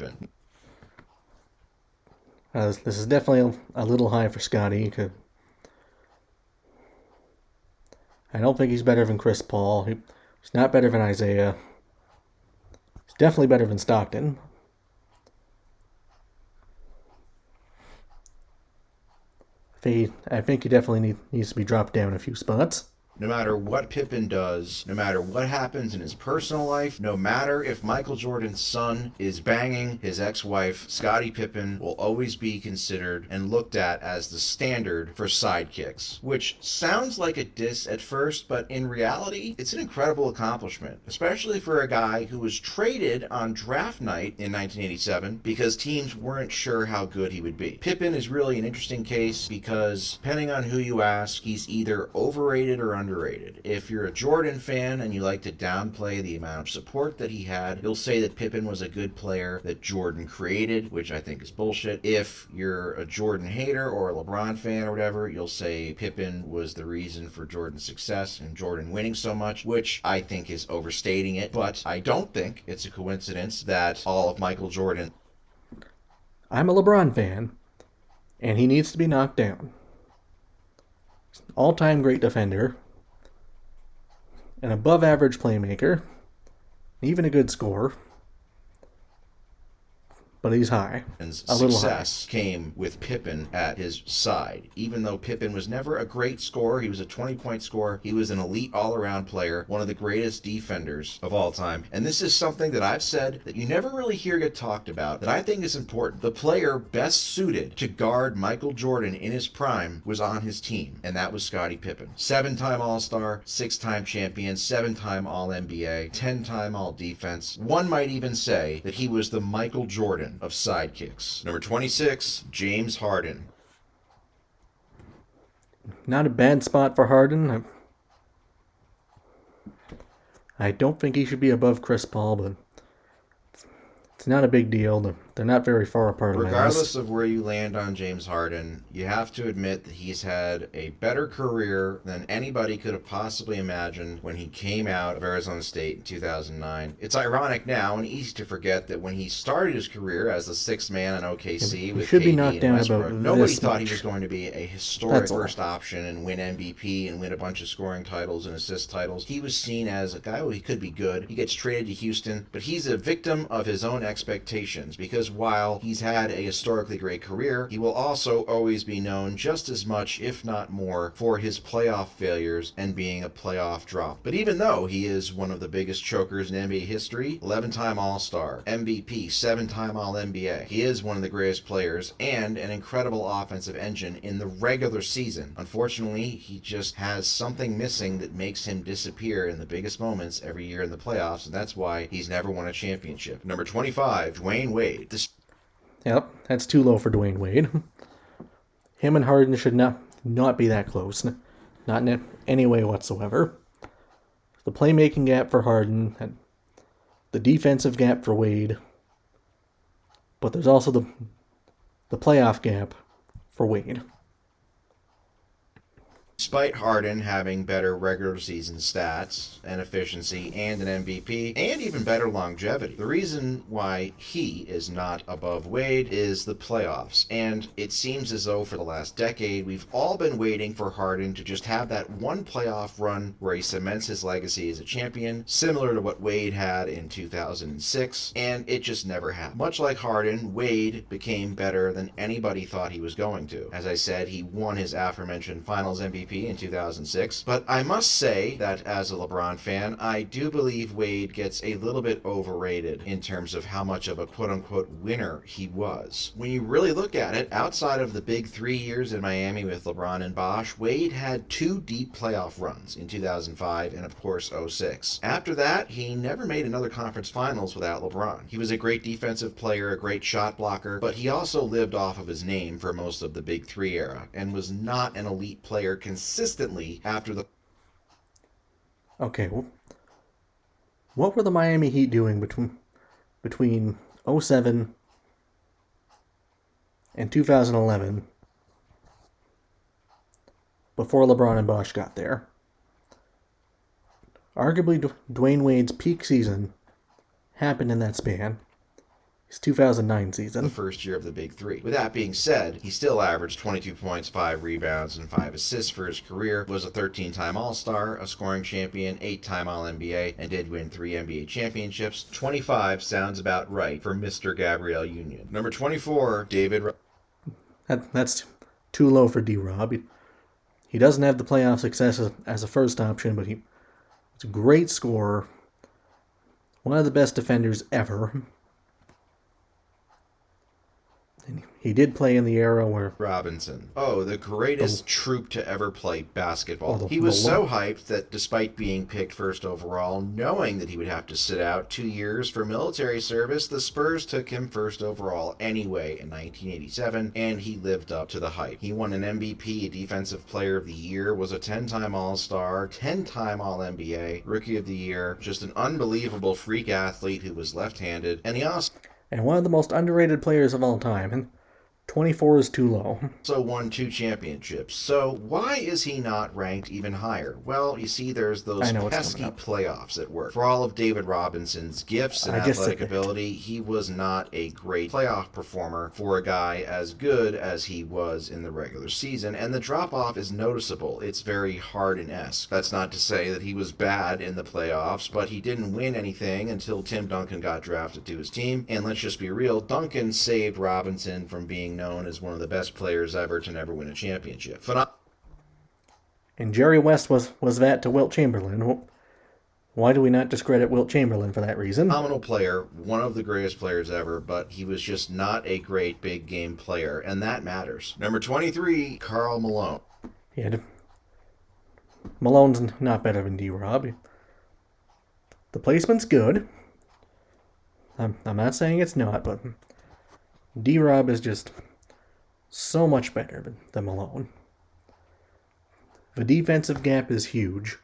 S1: This is definitely a little high for Scottie. I don't think he's better than Chris Paul. He's not better than Isaiah. He's definitely better than Stockton. I think he definitely needs to be dropped down a few spots.
S2: No matter what Pippen does, no matter what happens in his personal life, no matter if Michael Jordan's son is banging his ex-wife, Scottie Pippen will always be considered and looked at as the standard for sidekicks, which sounds like a diss at first, but in reality, it's an incredible accomplishment, especially for a guy who was traded on draft night in 1987 because teams weren't sure how good he would be. Pippen is really an interesting case because, depending on who you ask, he's either overrated or underrated. If you're a Jordan fan and you like to downplay the amount of support that he had, you'll say that Pippen was a good player that Jordan created, which I think is bullshit. If you're a Jordan hater or a LeBron fan or whatever, you'll say Pippen was the reason for Jordan's success and Jordan winning so much, which I think is overstating it. But I don't think it's a coincidence that all of Michael Jordan...
S1: I'm a LeBron fan, and he needs to be knocked down. All-time great defender, an above-average playmaker, even a good scorer, but he's high. A little high.
S2: Success came with Pippen at his side. Even though Pippen was never a great scorer, he was a 20-point scorer, he was an elite all-around player, one of the greatest defenders of all time. And this is something that I've said that you never really hear get talked about, that I think is important. The player best suited to guard Michael Jordan in his prime was on his team, and that was Scottie Pippen. 7-time All-Star, 6-time champion, 7-time All-NBA, 10-time All-Defense. One might even say that he was the Michael Jordan of sidekicks. Number 26, James Harden.
S1: Not a bad spot for Harden. I don't think he should be above Chris Paul, but it's not a big deal. They're not very far apart.
S2: Regardless of where you land on James Harden, you have to admit that he's had a better career than anybody could have possibly imagined when he came out of Arizona State in 2009. It's ironic now and easy to forget that when he started his career as the sixth man in OKC with KD and Westbrook, nobody thought he was going to be a historic first option and win MVP and win a bunch of scoring titles and assist titles. He was seen as a guy who he could be good. He gets traded to Houston, but he's a victim of his own expectations because while he's had a historically great career, he will also always be known just as much, if not more, for his playoff failures and being a playoff drop. But even though he is one of the biggest chokers in NBA history, 11-time All-Star, MVP, 7-time All-NBA, he is one of the greatest players and an incredible offensive engine in the regular season. Unfortunately, he just has something missing that makes him disappear in the biggest moments every year in the playoffs, and that's why he's never won a championship. Number 25, Dwayne Wade.
S1: Yep, that's too low for Dwayne Wade. Him and Harden should not be that close. Not in any way whatsoever. The playmaking gap for Harden, and the defensive gap for Wade. But there's also the playoff gap for Wade.
S2: Despite Harden having better regular season stats and efficiency and an MVP and even better longevity, the reason why he is not above Wade is the playoffs. And it seems as though for the last decade, we've all been waiting for Harden to just have that one playoff run where he cements his legacy as a champion, similar to what Wade had in 2006, and it just never happened. Much like Harden, Wade became better than anybody thought he was going to. As I said, he won his aforementioned Finals MVP in 2006, but I must say that as a LeBron fan, I do believe Wade gets a little bit overrated in terms of how much of a quote-unquote winner he was. When you really look at it, outside of the big 3 years in Miami with LeBron and Bosh, Wade had 2 deep playoff runs in 2005 and of course 06. After that, he never made another conference finals without LeBron. He was a great defensive player, a great shot blocker, but he also lived off of his name for most of the big 3 era and was not an elite player consistently after the...
S1: Okay, well, what were the Miami Heat doing between 07 and 2011 before LeBron and Bosh got there? Arguably, Dwayne Wade's peak season happened in that span. His 2009 season.
S2: The first year of the Big Three. With that being said, he still averaged 22 points, 5 rebounds, and 5 assists for his career, was a 13-time All-Star, a scoring champion, 8-time All-NBA, and did win 3 NBA championships. 25 sounds about right for Mr. Gabrielle Union. Number 24, David...
S1: That's too low for D-Rob. He doesn't have the playoff success as a first option, but he's a great scorer. One of the best defenders ever. And he did play in the era where
S2: Robinson. Oh, the greatest troop to ever play basketball.
S1: Oh,
S2: He was so hyped that despite being picked first overall, knowing that he would have to sit out 2 years for military service, the Spurs took him first overall anyway in 1987, and he lived up to the hype. He won an MVP, a Defensive Player of the Year, was a 10-time All-Star, 10-time All-NBA, Rookie of the Year, just an unbelievable freak athlete who was left-handed, and he also
S1: one of the most underrated players of all time. And 24 is too low.
S2: Also won 2 championships. So why is he not ranked even higher? Well, you see, there's those pesky playoffs at work. For all of David Robinson's gifts and athletic ability, he was not a great playoff performer for a guy as good as he was in the regular season, and the drop-off is noticeable. It's very Harden-esque. That's not to say that he was bad in the playoffs, but he didn't win anything until Tim Duncan got drafted to his team, and let's just be real, Duncan saved Robinson from being known as one of the best players ever to never win a championship.
S1: And Jerry West was that to Wilt Chamberlain. Why do we not discredit Wilt Chamberlain for that reason?
S2: Phenomenal player, one of the greatest players ever, but he was just not a great big game player, and that matters. Number 23, Karl Malone.
S1: Yeah, Malone's not better than D-Rob. The placement's good. I'm not saying it's not, but D-Rob is just so much better than Malone. The defensive gap is huge.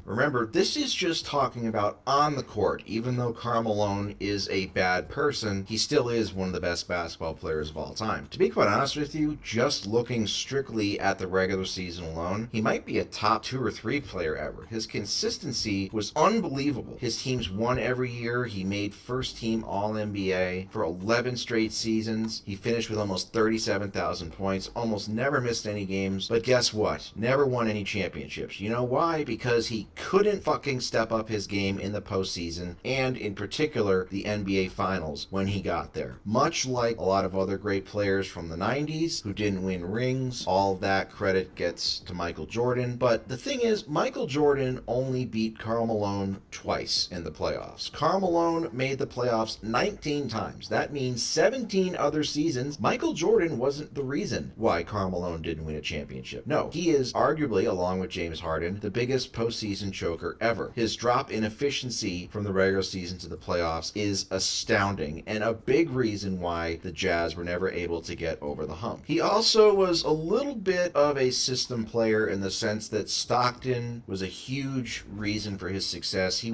S2: Remember, this is just talking about on the court. Even though Karl Malone is a bad person, he still is one of the best basketball players of all time. To be quite honest with you, just looking strictly at the regular season alone, he might be a top 2 or 3 player ever. His consistency was unbelievable. His teams won every year. He made first team All-NBA for 11 straight seasons. He finished with almost 37,000 points, almost never missed any games. But guess what? Never won any championships. You know why? Because he couldn't fucking step up his game in the postseason, and in particular, the NBA Finals when he got there. Much like a lot of other great players from the 90s who didn't win rings, all of that credit gets to Michael Jordan. But the thing is, Michael Jordan only beat Karl Malone twice in the playoffs. Karl Malone made the playoffs 19 times. That means 17 other seasons. Michael Jordan wasn't the reason why Karl Malone didn't win a championship. No, he is arguably, along with James Harden, the biggest postseason choker ever. His drop in efficiency from the regular season to the playoffs is astounding, and a big reason why the Jazz were never able to get over the hump. He also was a little bit of a system player in the sense that Stockton was a huge reason for his success.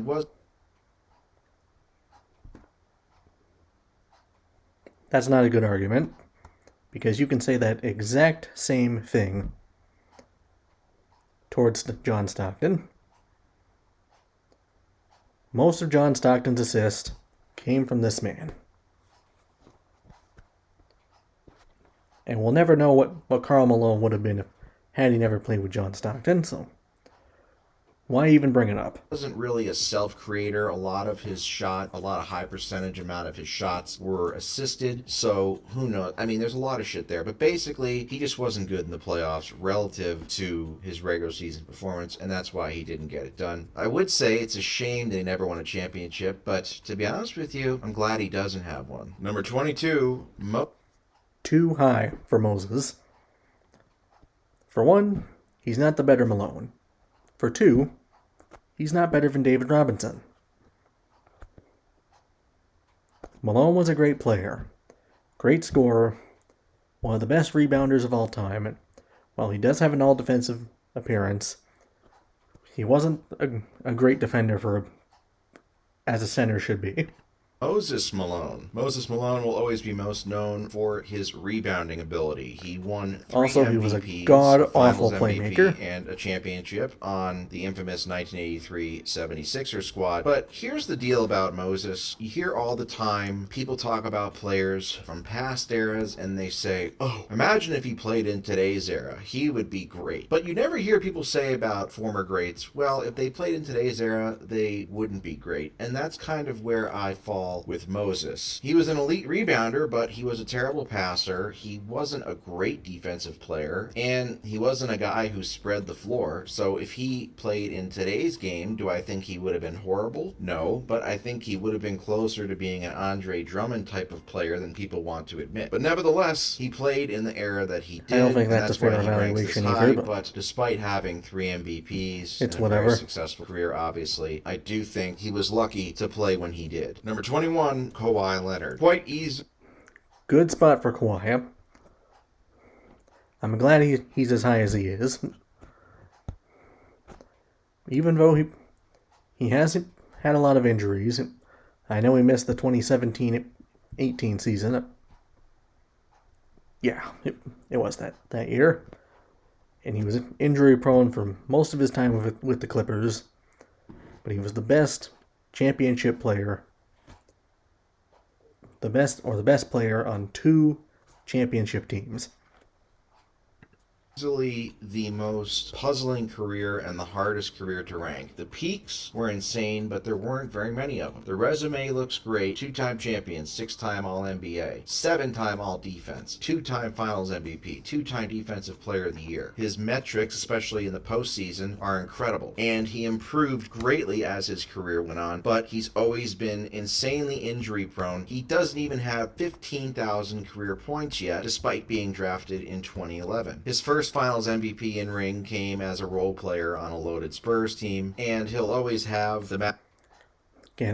S1: That's not a good argument, because you can say that exact same thing towards John Stockton. Most of John Stockton's assists came from this man. And we'll never know what Karl Malone would have been had he never played with John Stockton, so why even bring it up?
S2: Wasn't really a self-creator. A lot of high percentage amount of his shots were assisted, so who knows? I mean, there's a lot of shit there, but basically, he just wasn't good in the playoffs relative to his regular season performance, and that's why he didn't get it done. I would say it's a shame that he never won a championship, but to be honest with you, I'm glad he doesn't have one. Number 22,
S1: Too high for Moses. For one, he's not the better Malone. For two, he's not better than David Robinson. Malone was a great player, great scorer, one of the best rebounders of all time, and while he does have an all-defensive appearance, he wasn't a great defender as a center should be.
S2: Moses Malone. Moses Malone will always be most known for his rebounding ability. He won 3
S1: also,
S2: MVPs,
S1: he was a god-awful playmaker,
S2: and a championship on the infamous 1983 76ers squad. But here's the deal about Moses. You hear all the time people talk about players from past eras, and they say, oh, imagine if he played in today's era. He would be great. But you never hear people say about former greats, well, if they played in today's era, they wouldn't be great. And that's kind of where I fall ball with Moses. He was an elite rebounder, but he was a terrible passer. He wasn't a great defensive player, and he wasn't a guy who spread the floor. So if he played in today's game, do I think he would have been horrible? No, but I think he would have been closer to being an Andre Drummond type of player than people want to admit. But nevertheless, he played in the era that he did.
S1: I don't think that's a fair evaluation either.
S2: But despite having 3 MVPs
S1: it's
S2: and a very successful career, obviously, I do think he was lucky to play when he did. Number 21, Kawhi Leonard. Quite easy.
S1: Good spot for Kawhi. I'm glad he's as high as he is. Even though he hasn't had a lot of injuries. I know he missed the 2017-18 season. Yeah, it was that year. And he was injury prone for most of his time with the Clippers. But he was the best championship player. The best player on 2 championship teams.
S2: Easily the most puzzling career and the hardest career to rank. The peaks were insane, but there weren't very many of them. The resume looks great. 2-time champion, 6-time All-NBA, 7-time All-Defense, 2-time Finals MVP, 2-time Defensive Player of the Year. His metrics, especially in the postseason, are incredible, and he improved greatly as his career went on, but he's always been insanely injury prone. He doesn't even have 15,000 career points yet, despite being drafted in 2011. His first Finals MVP in ring came as a role player on a loaded Spurs team, and he'll always have the
S1: I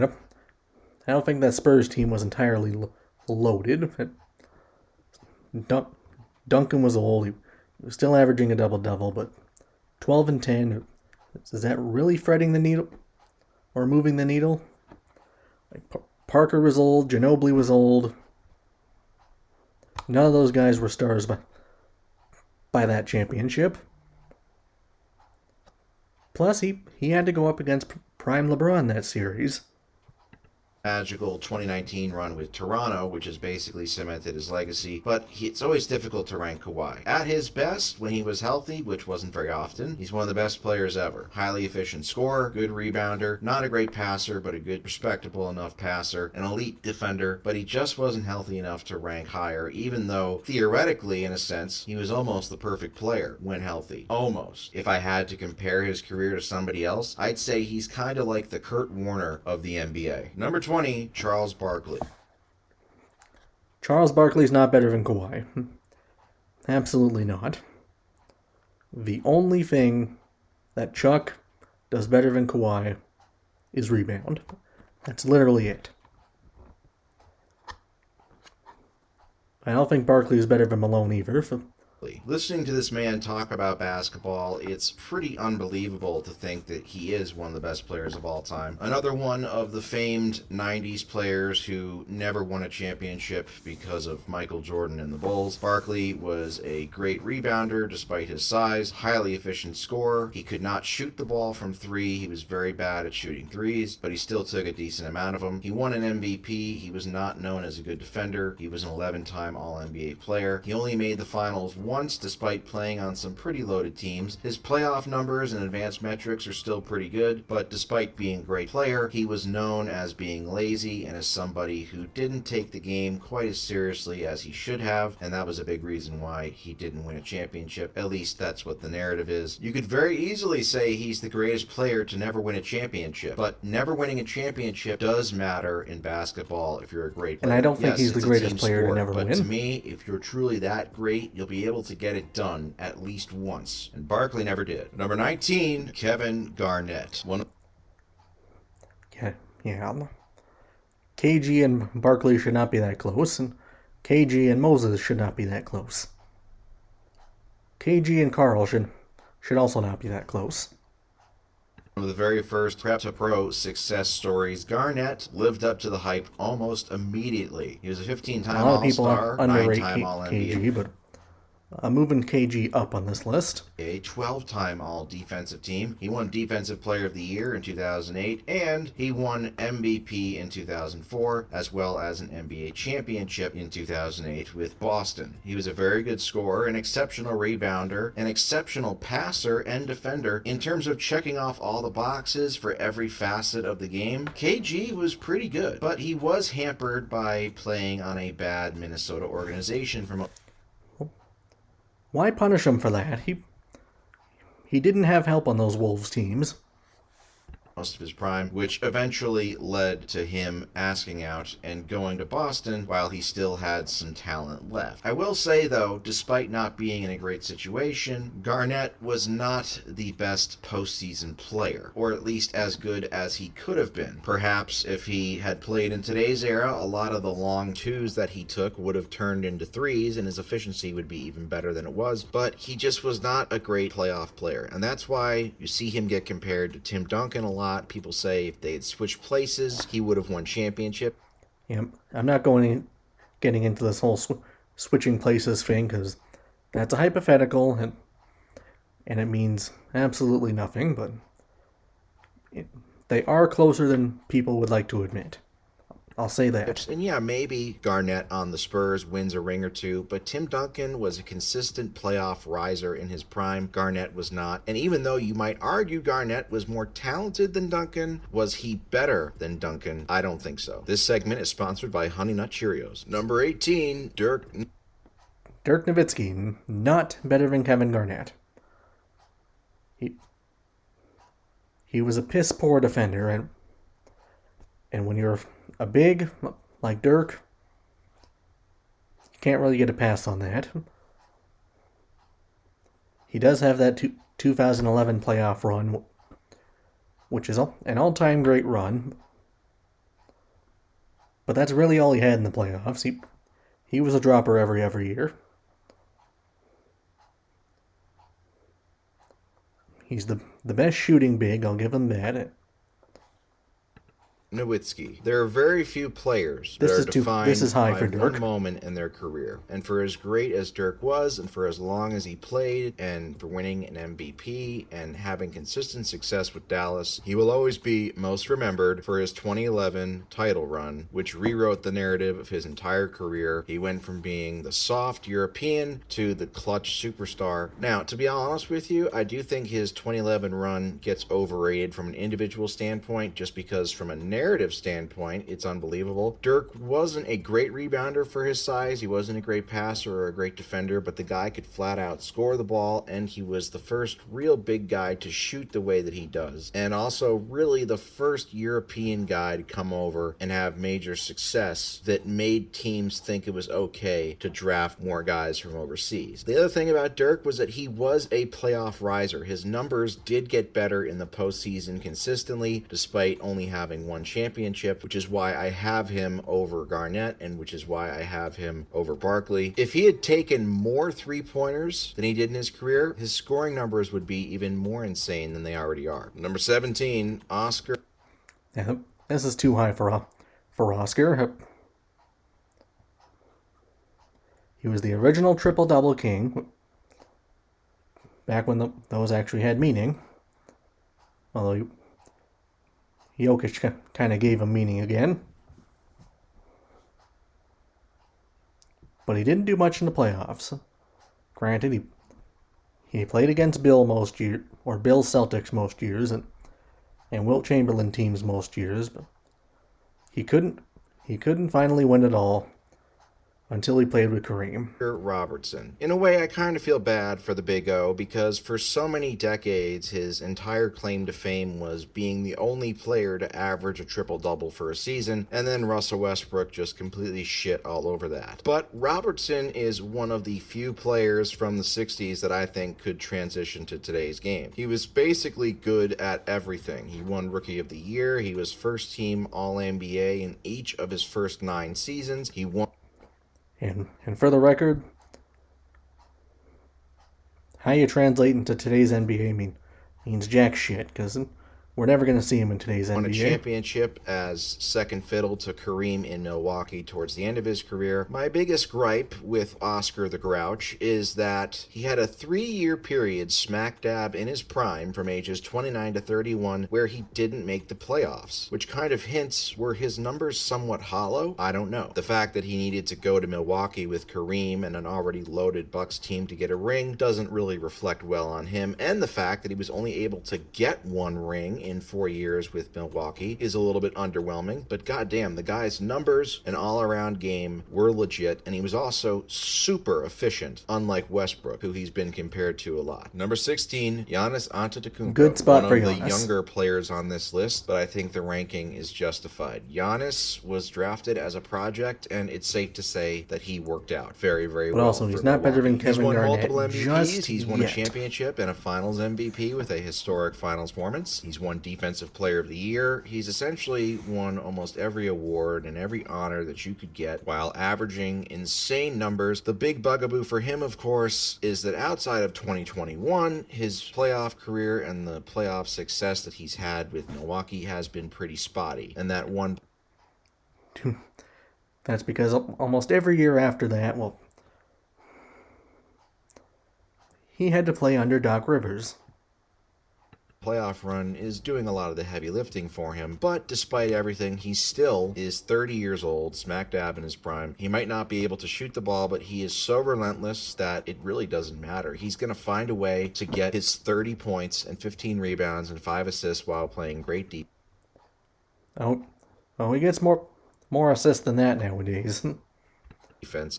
S1: don't think that Spurs team was entirely loaded. Duncan was old. He was still averaging a double-double, but 12 and 10, is that really threading the needle or moving the needle? Like Parker was old, Ginobili was old. None of those guys were stars by that championship. Plus, he had to go up against prime LeBron that series.
S2: Magical 2019 run with Toronto, which has basically cemented his legacy, but it's always difficult to rank Kawhi. At his best, when he was healthy, which wasn't very often, he's one of the best players ever. Highly efficient scorer, good rebounder, not a great passer, but a good, respectable enough passer, an elite defender, but he just wasn't healthy enough to rank higher, even though, theoretically, in a sense, he was almost the perfect player when healthy. Almost. If I had to compare his career to somebody else, I'd say he's kind of like the Kurt Warner of the NBA. Number 20, Charles Barkley.
S1: Charles Barkley's not better than Kawhi. Absolutely not. The only thing that Chuck does better than Kawhi is rebound. That's literally it. I don't think Barkley is better than Malone either.
S2: Listening to this man talk about basketball, it's pretty unbelievable to think that he is one of the best players of all time. Another one of the famed 90s players who never won a championship because of Michael Jordan and the Bulls. Barkley was a great rebounder despite his size, highly efficient scorer. He could not shoot the ball from 3. He was very bad at shooting threes, but he still took a decent amount of them. He won an MVP. He was not known as a good defender. He was an 11-time All-NBA player. He only made the finals once despite playing on some pretty loaded teams. His playoff numbers and advanced metrics are still pretty good, but despite being a great player, he was known as being lazy and as somebody who didn't take the game quite as seriously as he should have, and that was a big reason why he didn't win a championship. At least that's what the narrative is. You could very easily say he's the greatest player to never win a championship, but never winning a championship does matter in basketball if you're a great player.
S1: And I don't think he's the greatest player to never win.
S2: But to me, if you're truly that great, you'll be able to get it done at least once. And Barkley never did. Number 19, Kevin Garnett.
S1: Yeah. KG and Barkley should not be that close, and KG and Moses should not be that close. KG and Carl should also not be that close.
S2: One of the very first prep-to-pro success stories, Garnett lived up to the hype almost immediately. He was a 15-time All-Star, 9-time All-NBA.
S1: KG, but I'm moving KG up on this list.
S2: A 12-time All-Defensive Team. He won Defensive Player of the Year in 2008, and he won MVP in 2004, as well as an NBA championship in 2008 with Boston. He was a very good scorer, an exceptional rebounder, an exceptional passer and defender. In terms of checking off all the boxes for every facet of the game, KG was pretty good, but he was hampered by playing on a bad Minnesota organization from
S1: Why punish him for that? He didn't have help on those Wolves teams.
S2: most of his prime, which eventually led to him asking out and going to Boston while he still had some talent left. I will say, though, despite not being in a great situation, Garnett was not the best postseason player, or at least as good as he could have been. Perhaps if he had played in today's era, a lot of the long twos that he took would have turned into threes, and his efficiency would be even better than it was, but he just was not a great playoff player, and that's why you see him get compared to Tim Duncan a lot. People say if they had switched places, he would have won championship.
S1: Yeah, I'm not getting into this whole switching places thing because that's a hypothetical and it means absolutely nothing. But they are closer than people would like to admit. I'll say that.
S2: And yeah, maybe Garnett on the Spurs wins a ring or two, but Tim Duncan was a consistent playoff riser in his prime. Garnett was not. And even though you might argue Garnett was more talented than Duncan, was he better than Duncan? I don't think so. This segment is sponsored by Honey Nut Cheerios. Number 18, Dirk
S1: Nowitzki, not better than Kevin Garnett. He was a piss poor defender, and when you're a big like Dirk, you can't really get a pass on that. He does have that 2011 playoff run, which is an all-time great run. But that's really all he had in the playoffs. He was a dropper every year. He's the best shooting big, I'll give him that.
S2: Nowitzki. There are very few players that are defined
S1: this is high
S2: by
S1: for Dirk.
S2: one moment in their career. And for as great as Dirk was, and for as long as he played, and for winning an MVP, and having consistent success with Dallas, he will always be most remembered for his 2011 title run, which rewrote the narrative of his entire career. He went from being the soft European to the clutch superstar. Now, to be honest with you, I do think his 2011 run gets overrated from an individual standpoint, just because from a narrative standpoint, it's unbelievable. Dirk wasn't a great rebounder for his size. He wasn't a great passer or a great defender, but the guy could flat out score the ball, and he was the first real big guy to shoot the way that he does. And also really the first European guy to come over and have major success that made teams think it was okay to draft more guys from overseas. The other thing about Dirk was that he was a playoff riser. His numbers did get better in the postseason consistently, despite only having one championship, which is why I have him over Garnett, and which is why I have him over Barkley. If he had taken more three-pointers than he did in his career, his scoring numbers would be even more insane than they already are. Number 17, Oscar.
S1: Yeah, this is too high for Oscar. He was the original triple-double king, back when those actually had meaning. Although Jokic kind of gave him meaning again. But he didn't do much in the playoffs. Granted, he played against Bill Celtics most years, and Wilt Chamberlain teams most years, but he couldn't finally win it all until he played with Kareem.
S2: Robertson. In a way, I kind of feel bad for the Big O, because for so many decades, his entire claim to fame was being the only player to average a triple-double for a season, and then Russell Westbrook just completely shit all over that. But Robertson is one of the few players from the 60s that I think could transition to today's game. He was basically good at everything. He won Rookie of the Year, he was first-team All-NBA in each of his first 9 seasons, he won.
S1: And for the record, how you translate into today's NBA means jack shit, because we're never going to see him in today's
S2: Won a
S1: NBA.
S2: championship as second fiddle to Kareem in Milwaukee towards the end of his career. My biggest gripe with Oscar the Grouch is that he had a 3-year period smack dab in his prime from ages 29 to 31 where he didn't make the playoffs, which kind of hints were his numbers somewhat hollow? I don't know. The fact that he needed to go to Milwaukee with Kareem and an already loaded Bucks team to get a ring doesn't really reflect well on him, and the fact that he was only able to get one ring in 4 years with Milwaukee is a little bit underwhelming, but goddamn, the guy's numbers and all-around game were legit, and he was also super efficient, unlike Westbrook, who he's been compared to a lot. Number 16, Giannis Antetokounmpo.
S1: Good spot for
S2: One of the
S1: Giannis.
S2: younger players on this list, but I think the ranking is justified. Giannis was drafted as a project, and it's safe to say that he worked out very, very well.
S1: But also, he's
S2: for
S1: not better than
S2: Milwaukee. He's
S1: Kevin
S2: won
S1: Garnett
S2: multiple MVPs.
S1: just
S2: He's won a
S1: yet.
S2: championship and a Finals MVP with a historic Finals performance. He's won Defensive Player of the Year. He's essentially won almost every award and every honor that you could get while averaging insane numbers. The big bugaboo for him, of course, is that outside of 2021, his playoff career and the playoff success that he's had with Milwaukee has been pretty spotty. And that one...
S1: That's because almost every year after that, well, he had to play under Doc Rivers.
S2: playoff run is doing a lot of the heavy lifting for him, but despite everything, he still is 30 years old, smack dab in his prime. He might not be able to shoot the ball, but he is so relentless that it really doesn't matter. He's going to find a way to get his 30 points and 15 rebounds and 5 assists while playing great defense.
S1: Oh, he gets more assists than that nowadays.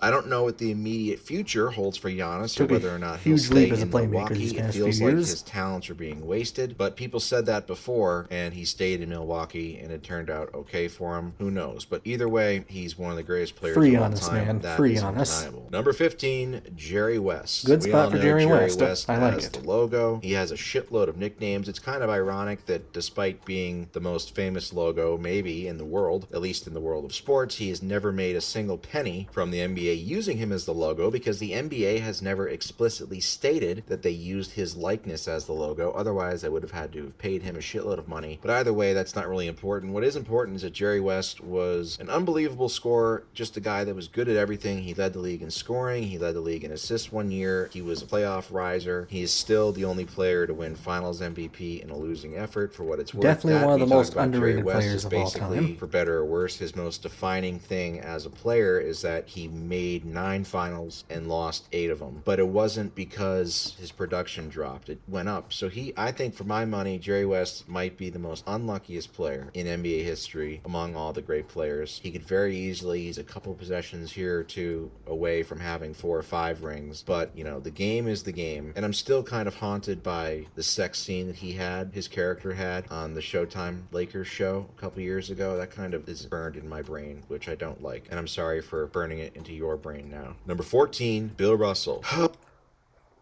S2: I don't know what the immediate future holds for Giannis or
S1: Took a
S2: whether or not he'll
S1: huge
S2: stay
S1: leap as a
S2: in
S1: playmaker
S2: Milwaukee.
S1: these
S2: It
S1: past
S2: feels
S1: few
S2: like
S1: years.
S2: his talents are being wasted, but people said that before, and he stayed in Milwaukee, and it turned out okay for him. Who knows? But either way, he's one of the greatest players
S1: Free
S2: of all
S1: Giannis,
S2: time.
S1: man.
S2: That
S1: Free
S2: is
S1: Giannis.
S2: undeniable. Number 15, Jerry West.
S1: Good
S2: We
S1: spot
S2: all
S1: for
S2: know
S1: Jerry West. I like
S2: has
S1: it.
S2: the logo. He has a shitload of nicknames. It's kind of ironic that despite being the most famous logo, maybe in the world, at least in the world of sports, he has never made a single penny from the NBA using him as the logo because the NBA has never explicitly stated that they used his likeness as the logo. Otherwise, I would have had to have paid him a shitload of money. But either way, that's not really important. What is important is that Jerry West was an unbelievable scorer, just a guy that was good at everything. He led the league in scoring. He led the league in assists one year. He was a playoff riser. He is still the only player to win Finals MVP in a losing effort, for what it's worth.
S1: Definitely one of the
S2: You talk
S1: most
S2: about
S1: underrated
S2: Jerry West
S1: players
S2: is
S1: of all
S2: basically,
S1: time.
S2: for better or worse, his most defining thing as a player is that he made 9 finals and lost 8 of them. But it wasn't because his production dropped. It went up. So I think for my money, Jerry West might be the most unluckiest player in NBA history among all the great players. He could very easily, he's a couple possessions here or two away from having 4 or 5 rings. But, you know, the game is the game. And I'm still kind of haunted by the sex scene that his character had on the Showtime Lakers show a couple years ago. That kind of is burned in my brain, which I don't like. And I'm sorry for burning it into your brain now. Number 14, Bill Russell.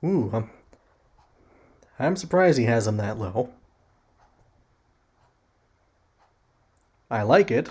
S1: Ooh, I'm surprised he has him that low. I like it.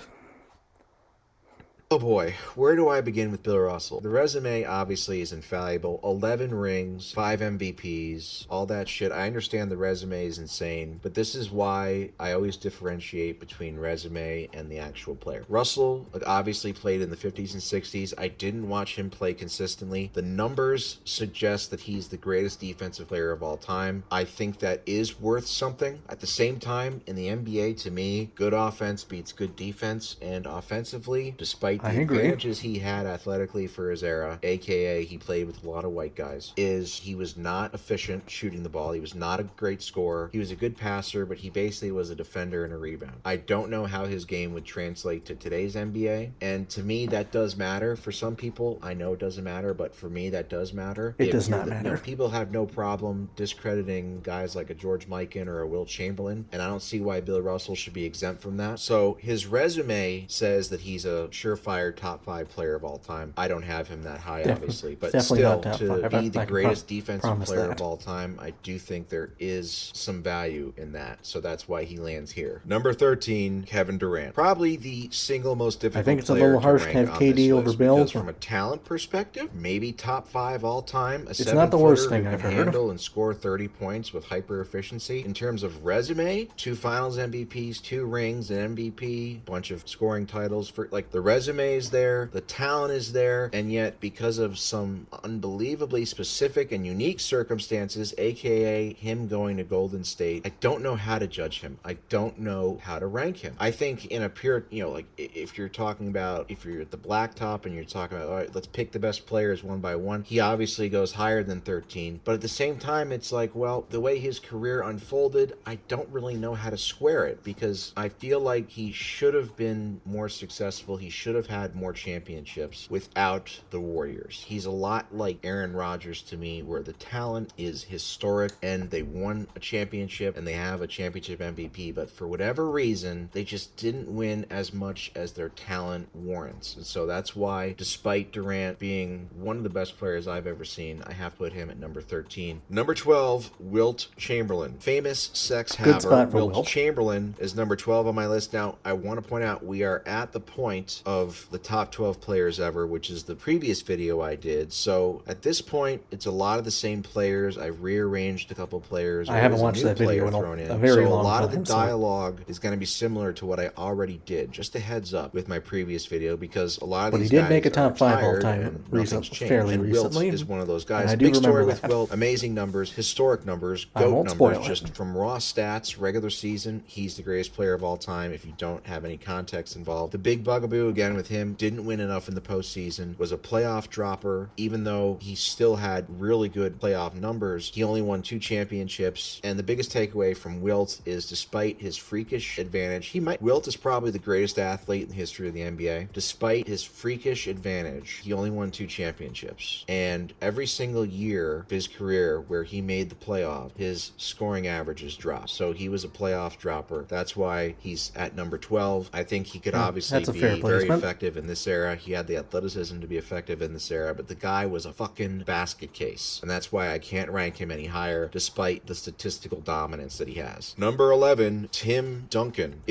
S2: Oh boy, where do I begin with Bill Russell? The resume obviously is infallible. 11 rings, 5 MVPs, all that shit. I understand the resume is insane, but this is why I always differentiate between resume and the actual player. Russell obviously played in the 50s and 60s. I didn't watch him play consistently. The numbers suggest that he's the greatest defensive player of all time. I think that is worth something. At the same time, in the NBA, to me, good offense beats good defense, and offensively, despite the advantages he had athletically for his era, aka he played with a lot of white guys, is he was not efficient shooting the ball. He was not a great scorer. He was a good passer, but he basically was a defender and a rebound. I don't know how his game would translate to today's NBA, and to me that does matter. For some people, I know it doesn't matter, but for me that does matter.
S1: It does not matter.
S2: People have no problem discrediting guys like a George Mikan or a Wilt Chamberlain, and I don't see why Bill Russell should be exempt from that. So his resume says that he's a surefire surefire top 5 player of all time. I don't have him that high, obviously, but
S1: definitely
S2: still,
S1: not top
S2: to
S1: five.
S2: be the greatest defensive player
S1: that.
S2: of all time, I do think there is some value in that. So that's why he lands here. Number 13, Kevin Durant. Probably the single most difficult player
S1: I think it's a little harsh to have KD over Bill.
S2: Because from a talent perspective, maybe top 5 all time.
S1: It's not the worst thing I've heard.
S2: Handle and score 30 points with hyper efficiency. In terms of resume, 2 Finals MVPs, 2 rings, an MVP, bunch of scoring titles. For like, the resume is there, the talent is there, and yet because of some unbelievably specific and unique circumstances, aka him going to Golden State, I don't know how to judge him. I don't know how to rank him. I think in a pure, like if you're talking about, if you're at the blacktop and you're talking about, all right, let's pick the best players one by one, he obviously goes higher than 13. But at the same time, it's like, well, the way his career unfolded, I don't really know how to square it, because I feel like he should have been more successful. He should have had more championships without the Warriors. He's a lot like Aaron Rodgers to me, where the talent is historic and they won a championship and they have a championship MVP, but for whatever reason, they just didn't win as much as their talent warrants. And so that's why, despite Durant being one of the best players I've ever seen, I have to put him at number 13. Number 12, Wilt Chamberlain. Famous sex haver. Wilt Chamberlain is number 12 on my list. Now, I want to point out we are at the point of the top 12 players ever, which is the previous video I did. So at this point, it's a lot of the same players. I've rearranged a couple players.
S1: I haven't watched that video in a very long time. So a lot of the dialogue is going to be similar to what I already did. Just a heads up with my previous video, because a lot of these guys, but he did make a top 5 all time fairly recently. Wilt is one of those guys. Big story with Wilt. Amazing numbers, historic numbers, GOAT numbers. Just from raw stats, regular season, he's the greatest player of all time if you don't have any context involved. The big bugaboo again with him, didn't win enough in the postseason, was a playoff dropper. Even though he still had really good playoff numbers, he only won 2 championships. And the biggest takeaway from Wilt is, despite his freakish advantage, Wilt is probably the greatest athlete in the history of the NBA. Despite his freakish advantage, he only won 2 championships. And every single year of his career where he made the playoff, his scoring averages dropped. So he was a playoff dropper. That's why he's at number 12. I think he could obviously be very effective in this era. He had the athleticism to be effective in this era, but the guy was a fucking basket case. And that's why I can't rank him any higher, despite the statistical dominance that he has. Number 11, Tim Duncan.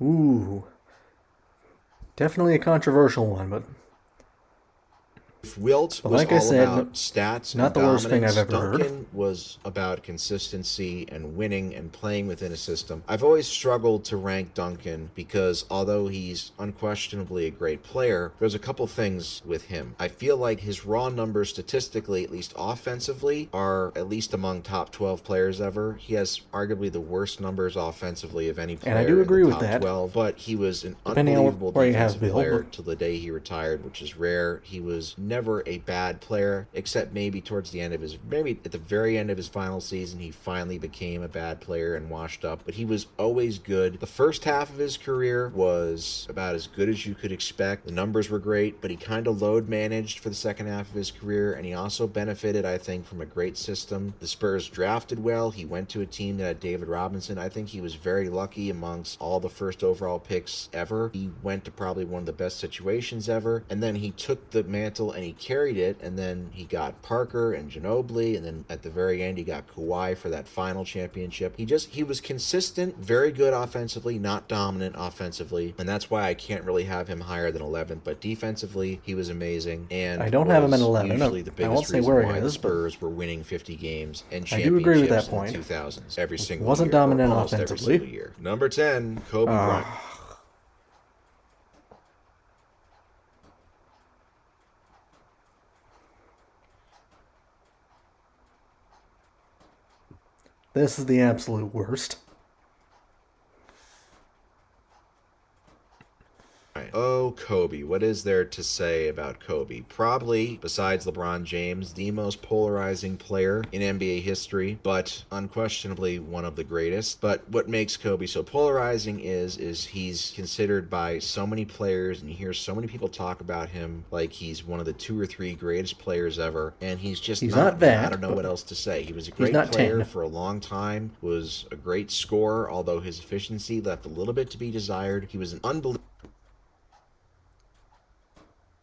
S1: Ooh. Definitely a controversial one, but
S2: if Wilt was
S1: like I said,
S2: about stats,
S1: not the worst thing I've ever
S2: Duncan
S1: heard.
S2: was about consistency and winning and playing within a system. I've always struggled to rank Duncan because although he's unquestionably a great player, there's a couple things with him. I feel like his raw numbers statistically, at least offensively, are at least among top 12 players ever. He has arguably the worst numbers offensively of any player.
S1: And I do agree
S2: in the
S1: with
S2: top
S1: that.
S2: 12, but he was an unbelievable defensive player till the day he retired, which is rare. He was never a bad player, except maybe towards the end of maybe at the very end of his final season, he finally became a bad player and washed up, but he was always good. The first half of his career was about as good as you could expect. The numbers were great, but he kind of load managed for the second half of his career, and he also benefited, I think, from a great system. The Spurs drafted well. He went to a team that had David Robinson. I think he was very lucky amongst all the first overall picks ever. He went to probably one of the best situations ever, and then he took the mantle and he carried it, and then he got Parker and Ginobili, and then at the very end he got Kawhi for that final championship. He was consistent, very good offensively, not dominant offensively, and that's why I can't really have him higher than 11, but defensively he was amazing, and
S1: I don't have him at 11.
S2: Usually the biggest reason why the Spurs were winning 50 games and championships
S1: I do agree with that point.
S2: in the 2000s every single
S1: wasn't
S2: year,
S1: dominant
S2: almost
S1: offensively.
S2: every single year. Number 10, Kobe Bryant.
S1: This is the absolute worst.
S2: Oh, Kobe. What is there to say about Kobe? Probably, besides LeBron James, the most polarizing player in NBA history, but unquestionably one of the greatest. But what makes Kobe so polarizing is he's considered by so many players, and you hear so many people talk about him like he's one of the 2 or 3 greatest players ever, and he's not that. I don't know what else to say. He was a great player for a long time, was a great scorer, although his efficiency left a little bit to be desired. He was an unbelievable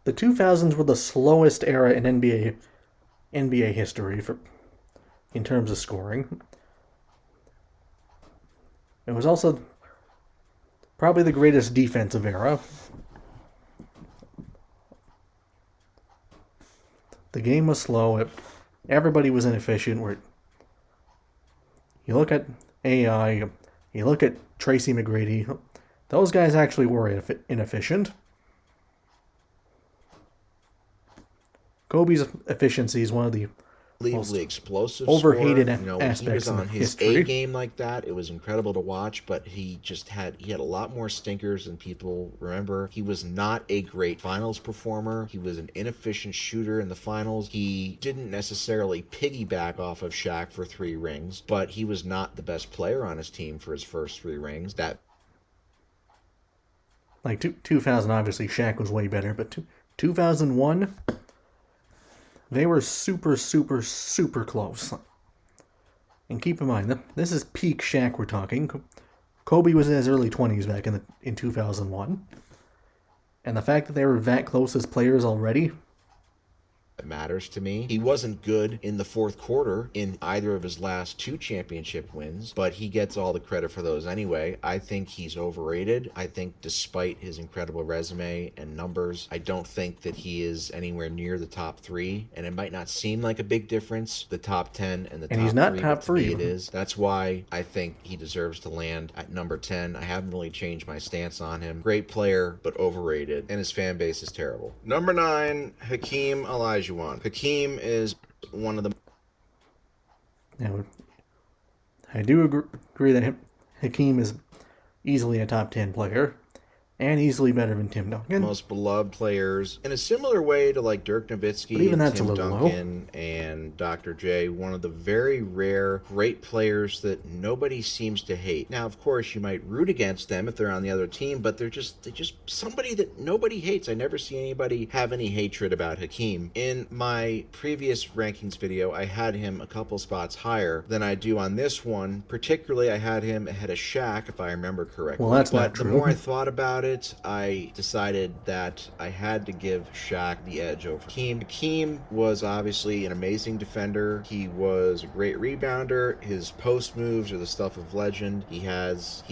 S1: the 2000s were the slowest era in NBA history in terms of scoring. It was also probably the greatest defensive era. The game was slow. Everybody was inefficient. You look at AI, you look at Tracy McGrady, those guys actually were inefficient. Kobe's efficiency is one of the most
S3: explosive
S1: overhated
S3: scorer. You know, when he
S1: aspects
S3: was on
S1: in
S3: his
S1: history.
S3: A game like that, it was incredible to watch, but he had a lot more stinkers than people remember. He was not a great finals performer. He was an inefficient shooter in the finals. He didn't necessarily piggyback off of Shaq for 3 rings, but he was not the best player on his team for his first 3 rings.
S1: Like 2000, obviously Shaq was way better, but 2001, they were super, super, super close. And keep in mind, this is peak Shaq we're talking. Kobe was in his early 20s back in 2001. And the fact that they were that close as players already,
S3: that matters to me. He wasn't good in the fourth quarter in either of his last 2 championship wins, but he gets all the credit for those anyway. I think he's overrated. I think despite his incredible resume and numbers, I don't think that he is anywhere near the top 3, and it might not seem like a big difference, the top 10 and the top 3.
S1: And he's not
S3: 3,
S1: top
S3: but to me
S1: 3.
S3: it is. That's why I think he deserves to land at number 10. I haven't really changed my stance on him. Great player, but overrated, and his fan base is terrible. Number 9, Hakeem Olajuwon. Hakeem is one of the...
S1: Now, I do agree that Hakeem is easily a top 10 player, and easily better than Tim Duncan.
S3: most beloved players in a similar way to like Dirk Nowitzki
S1: But even
S3: and
S1: that's a
S3: Tim
S1: little low.
S3: Duncan and Dr. J, one of the very rare great players that nobody seems to hate. Now, of course, you might root against them if they're on the other team, but they're just somebody that nobody hates. I never see anybody have any hatred about Hakeem. In my previous rankings video, I had him a couple spots higher than I do on this one. Particularly, I had him ahead of Shaq, if I remember correctly.
S1: Well, that's
S3: but
S1: not true.
S3: The more I thought about it, I decided that I had to give Shaq the edge over Hakeem. Hakeem was obviously an amazing defender. He was a great rebounder. His post moves are the stuff of legend. He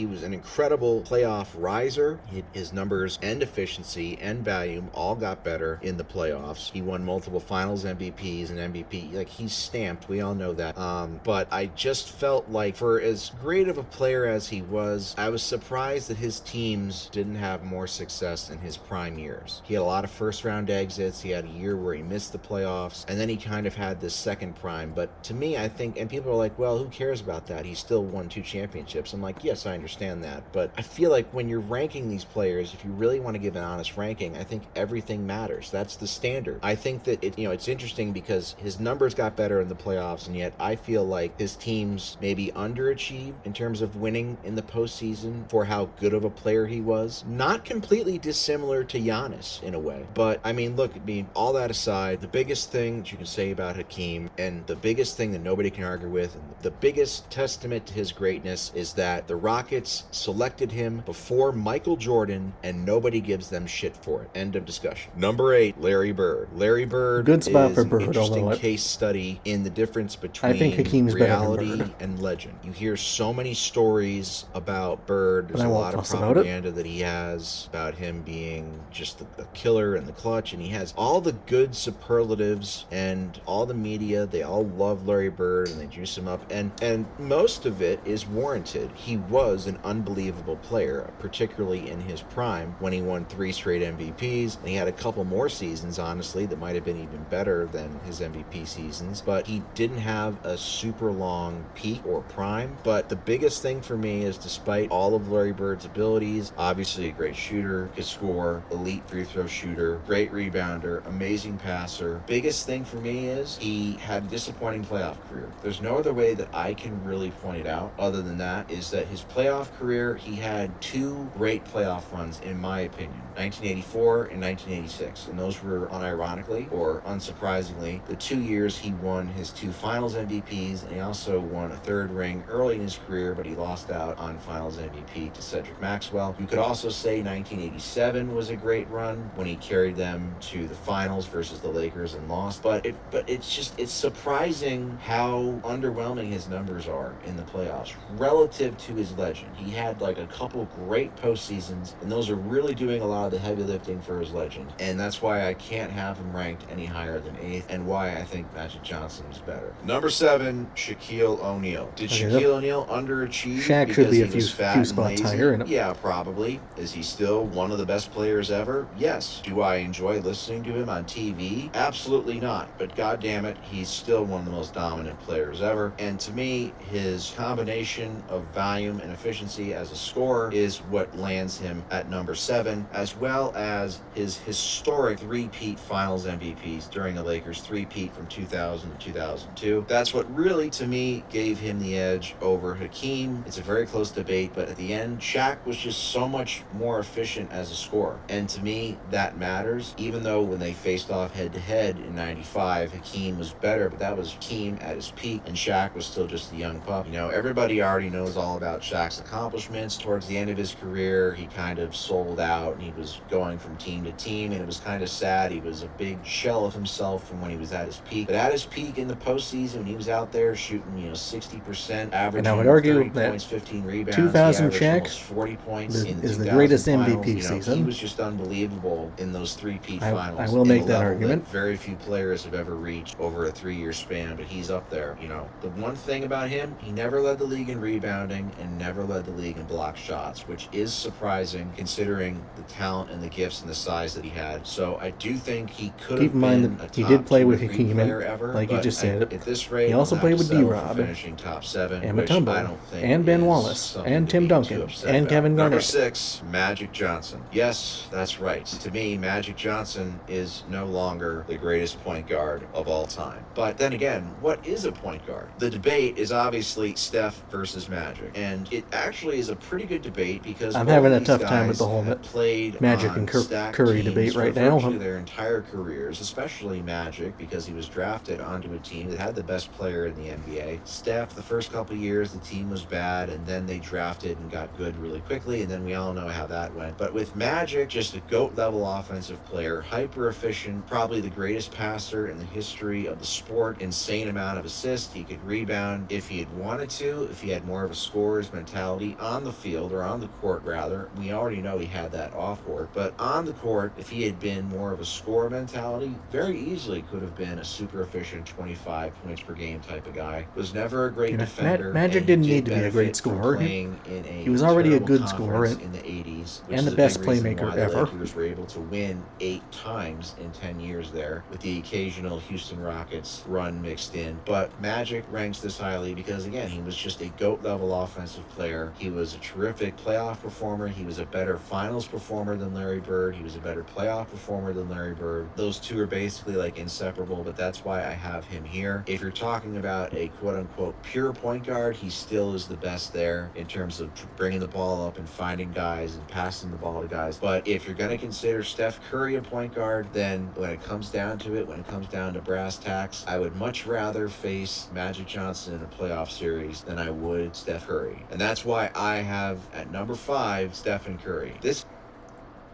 S3: was an incredible playoff riser. His numbers and efficiency and volume all got better in the playoffs. He won multiple finals MVPs and MVP. Like, he's stamped. We all know that. But I just felt like for as great of a player as he was, I was surprised that his teams didn't have more success in his prime years. He had a lot of first round exits. He had a year where he missed the playoffs, and then he kind of had this second prime. But to me, I think, and people are like, well, who cares about that? He still won 2 championships. I'm like, yes, I understand that. But I feel like when you're ranking these players, if you really want to give an honest ranking, I think everything matters. That's the standard. I think that it's interesting because his numbers got better in the playoffs, and yet I feel like his teams maybe underachieved in terms of winning in the postseason for how good of a player he was. Not completely dissimilar to Giannis in a way. But I mean, look, all that aside, the biggest thing that you can say about Hakeem, and the biggest thing that nobody can argue with, and the biggest testament to his greatness, is that the Rockets selected him before Michael Jordan, and nobody gives them shit for it. End of discussion. Number 8, Larry Bird. Larry Bird
S1: Good spot
S3: is
S1: for
S3: an
S1: Bird,
S3: interesting
S1: although
S3: case study in the difference between
S1: I think Hakeem's better than
S3: reality
S1: Bird.
S3: and legend. You hear so many stories about Bird. There's
S1: But I
S3: a
S1: won't
S3: lot of
S1: fuss about it.
S3: propaganda that he has about him being just a killer in the clutch, and he has all the good superlatives, and all the media, they all love Larry Bird and they juice him up, and most of it is warranted. He was an unbelievable player, particularly in his prime when he won 3 straight MVPs, and he had a couple more seasons, honestly, that might have been even better than his MVP seasons, but he didn't have a super long peak or prime. But the biggest thing for me is, despite all of Larry Bird's abilities, obviously a great shooter, could score, elite free throw shooter, great rebounder, amazing passer. Biggest thing for me is he had a disappointing playoff career. There's no other way that I can really point it out other than that, is that his playoff career, he had 2 great playoff runs, in my opinion, 1984 and 1986, and those were unironically or unsurprisingly the 2 years he won his 2 finals MVPs, and he also won a 3rd ring early in his career, but he lost out on finals MVP to Cedric Maxwell. You could also say say 1987 was a great run when he carried them to the finals versus the Lakers and lost. But it's surprising how underwhelming his numbers are in the playoffs relative to his legend. He had like a couple great postseasons, and those are really doing a lot of the heavy lifting for his legend. And that's why I can't have him ranked any higher than 8th, and why I think Magic Johnson is better. Number 7, Shaquille O'Neal. Did Shaquille O'Neal underachieve?
S1: Shaq should be a few spots higher.
S3: Yeah, probably. Is he still one of the best players ever? Yes. Do I enjoy listening to him on TV? Absolutely not. But goddamn it, he's still one of the most dominant players ever. And to me, his combination of volume and efficiency as a scorer is what lands him at number 7, as well as his historic three-peat Finals MVPs during the Lakers three-peat from 2000 to 2002. That's what really, to me, gave him the edge over Hakeem. It's a very close debate, but at the end, Shaq was just so much more efficient as a scorer. And to me, that matters, even though when they faced off head-to-head in 95, Hakeem was better, but that was Hakeem at his peak, and Shaq was still just a young pup. You know, everybody already knows all about Shaq's accomplishments. Towards the end of his career, he kind of sold out, and he was going from team to team, and it was kind of sad. He was a big shell of himself from when he was at his peak. But at his peak in the postseason, when he was out there shooting, 60%, averaging,
S1: and I would argue
S3: 30
S1: that
S3: points, 15 rebounds,
S1: 2000
S3: Shaq
S1: Shaq
S3: 40 points
S1: is the greatest MVP season.
S3: He was just unbelievable in those three-peat finals.
S1: I will make that argument.
S3: Very few players have ever reached over a 3-year span, but he's up there. The one thing about him, he never led the league in rebounding and never led the league in block shots, which is surprising considering the talent and the gifts and the size that he had. So I do think he could have been a top
S1: he did play with
S3: 2 or 3
S1: Hakeem,
S3: player ever,
S1: like you just said.
S3: At this rate,
S1: He also played with D-Rob,
S3: finishing top 7,
S1: and
S3: which I
S1: Mutombo,
S3: don't think
S1: and Ben
S3: is
S1: Wallace,
S3: something
S1: and
S3: to
S1: Tim
S3: be
S1: Duncan,
S3: too upset
S1: and
S3: about.
S1: Kevin
S3: Number
S1: Garnett.
S3: 6, Magic Johnson. Yes, that's right. To me, Magic Johnson is no longer the greatest point guard of all time. But then again, what is a point guard? The debate is obviously Steph versus Magic, and it actually is a pretty good debate because
S1: I'm
S3: both
S1: having
S3: of
S1: a
S3: these
S1: tough time with the
S3: guys
S1: whole
S3: have played
S1: Magic
S3: on
S1: and
S3: stacked
S1: Curry
S3: teams
S1: debate
S3: for
S1: right now.
S3: virtually their entire careers, especially Magic, because he was drafted onto a team that had the best player in the NBA. Steph, the first couple years, the team was bad, and then they drafted and got good really quickly, and then we all know how that went. But with Magic, just a GOAT-level offensive player, hyper-efficient, probably the greatest passer in the history of the sport, insane amount of assists. He could rebound if he had wanted to, if he had more of a scorer's mentality on the field, or on the court, rather. We already know he had that off-court, but on the court, if he had been more of a scorer mentality, very easily could have been a super efficient 25 points per game type of guy. Was never a great defender.
S1: Magic didn't need to be a great scorer. He was already a good scorer
S3: in the 80s,
S1: and the best playmaker ever.
S3: The Lakers were able to win 8 times in 10 years there, with the occasional Houston Rockets run mixed in. But Magic ranks this highly because, again, he was just a GOAT-level offensive player. He was a terrific playoff performer. He was a better finals performer than Larry Bird. He was a better playoff performer than Larry Bird. Those two are basically like inseparable, but that's why I have him here. If you're talking about a quote-unquote pure point guard, he still is the best there in terms of bringing the ball up and finding guys and passing the ball to guys. But if you're going to consider Steph Curry a point guard, then when it comes down to it, when it comes down to brass tacks, I would much rather face Magic Johnson in a playoff series than I would Steph Curry. And that's why I have at number 5 Stephen Curry.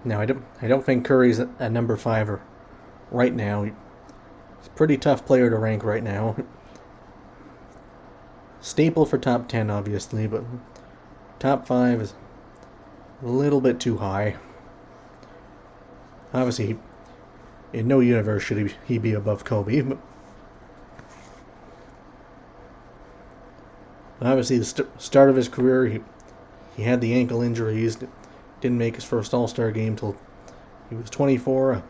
S1: Now, I don't think Curry's at number 5 or right now. He's a pretty tough player to rank right now. Staple for top 10, obviously, but top 5 is a little bit too high. Obviously, in no universe should he be above Kobe, but obviously the start of his career, he had the ankle injuries, didn't make his first All-Star game till he was 24,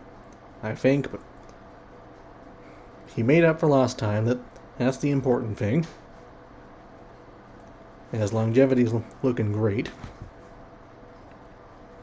S1: I think, but he made up for lost time. That's the important thing. And his longevity's looking great.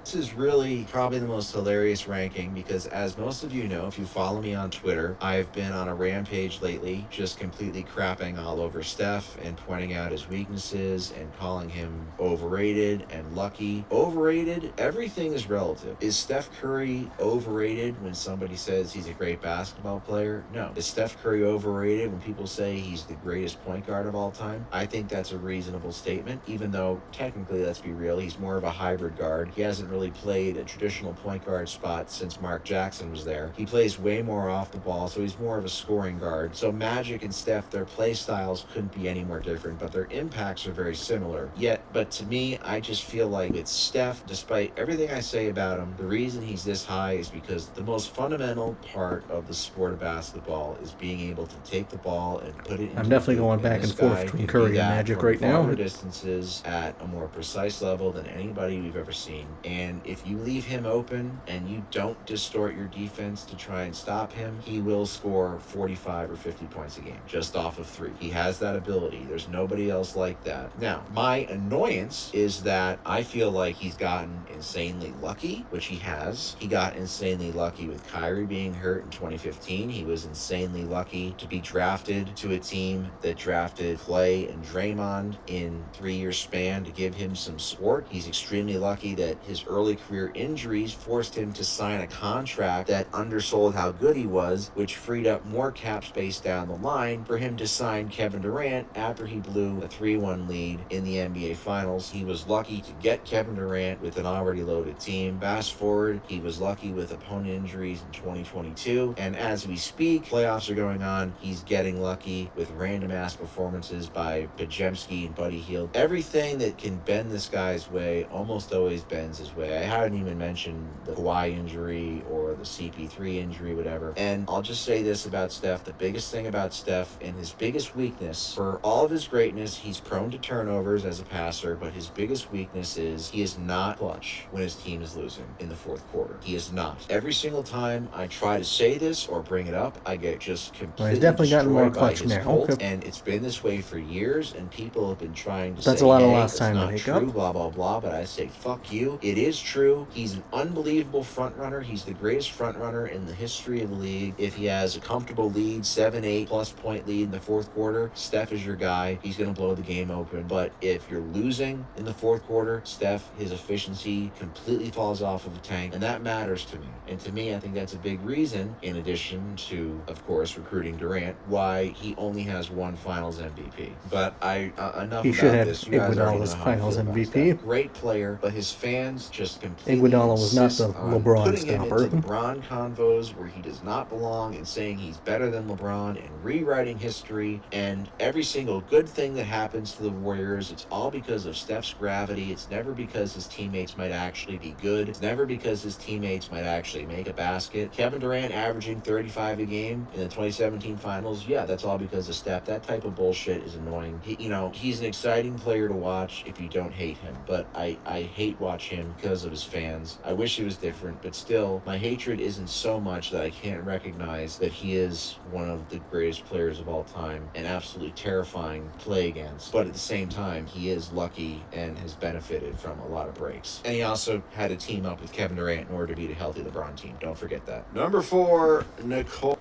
S3: This is really probably the most hilarious ranking because, as most of you know, if you follow me on Twitter, I've been on a rampage lately, just completely crapping all over Steph and pointing out his weaknesses and calling him overrated and lucky. Overrated? Everything is relative. Is Steph Curry overrated when somebody says he's a great basketball player? No. Is Steph Curry overrated when people say he's the greatest point guard of all time? I think that's a reasonable statement, even though technically, let's be real, he's more of a hybrid guard. He hasn't really really played a traditional point guard spot since Mark Jackson was there. He plays way more off the ball, so he's more of a scoring guard. So Magic and Steph, their play styles couldn't be any more different, but their impacts are very similar. But to me, I just feel like it's Steph, despite everything I say about him, the reason he's this high is because the most fundamental part of the sport of basketball is being able to take the ball and put it into
S1: I'm definitely
S3: the hoop.
S1: going back and forth between Curry and Magic right now.
S3: Distances at a more precise level than anybody we've ever seen. And if you leave him open and you don't distort your defense to try and stop him, he will score 45 or 50 points a game just off of three. He has that ability. There's nobody else like that. Now, my annoyance is that I feel like he's gotten insanely lucky, which he has. He got insanely lucky with Kyrie being hurt in 2015. He was insanely lucky to be drafted to a team that drafted Clay and Draymond in 3-year span to give him some support. He's extremely lucky that his early career injuries forced him to sign a contract that undersold how good he was, which freed up more cap space down the line for him to sign Kevin Durant after he blew a 3-1 lead in the NBA Finals. He was lucky to get Kevin Durant with an already loaded team. Fast forward, he was lucky with opponent injuries in 2022, and as we speak, playoffs are going on. He's getting lucky with random-ass performances by Pajemski and Buddy Hield. Everything that can bend this guy's way almost always bends his way. I haven't even mentioned the Kawhi injury or the CP3 injury, whatever. And I'll just say this about Steph. The biggest thing about Steph and his biggest weakness, for all of his greatness, he's prone to turnovers as a passer, but his biggest weakness is he is not clutch when his team is losing in the fourth quarter. He is not. Every single time I try to say this or bring it up, I get just completely
S1: he's definitely gotten more clutch now.
S3: Cult, and it's been this way for years, and people have been trying to
S1: that's
S3: say,
S1: a lot of
S3: hey,
S1: last
S3: it's
S1: time
S3: not
S1: to make
S3: true,
S1: up.
S3: blah, blah, blah, but I say, fuck you. It is true. He's an unbelievable front runner. He's the greatest front runner in the history of the league. If he has a comfortable lead, 7-8+ point lead in the fourth quarter, Steph is your guy. He's going to blow the game open. But if you're losing in the fourth quarter, Steph, his efficiency completely falls off of a tank, and that matters to me. And to me, I think that's a big reason, in addition to, of course, recruiting Durant, why he only has one Finals MVP. But enough
S1: he
S3: about
S1: should have
S3: this. You guys already know
S1: Iguodala's
S3: how I
S1: Finals
S3: feel about
S1: MVP.
S3: Steph. Great player, but his fans just completely
S1: Iguodala was not
S3: insist
S1: the
S3: on
S1: LeBron
S3: putting him
S1: stopper.
S3: into LeBron convos where he does not belong and saying he's better than LeBron and rewriting history. And every single good thing that happens to the Warriors, it's all because of Steph's gravity. It's never because his teammates might actually be good. It's never because his teammates might actually make a basket. Kevin Durant averaging 35 a game in the 2017 Finals, yeah, that's all because of Steph. That type of bullshit is annoying. He's an exciting player to watch if you don't hate him, but I hate watch him because of his fans. I wish it was different, but still, my hatred isn't so much that I can't recognize that he is one of the greatest players of all time and absolutely terrifying to play against. But at the same time, he is lucky and has benefited from a lot of breaks. And he also had to team up with Kevin Durant in order to beat a healthy LeBron team. Don't forget that. Number 4, Nicole.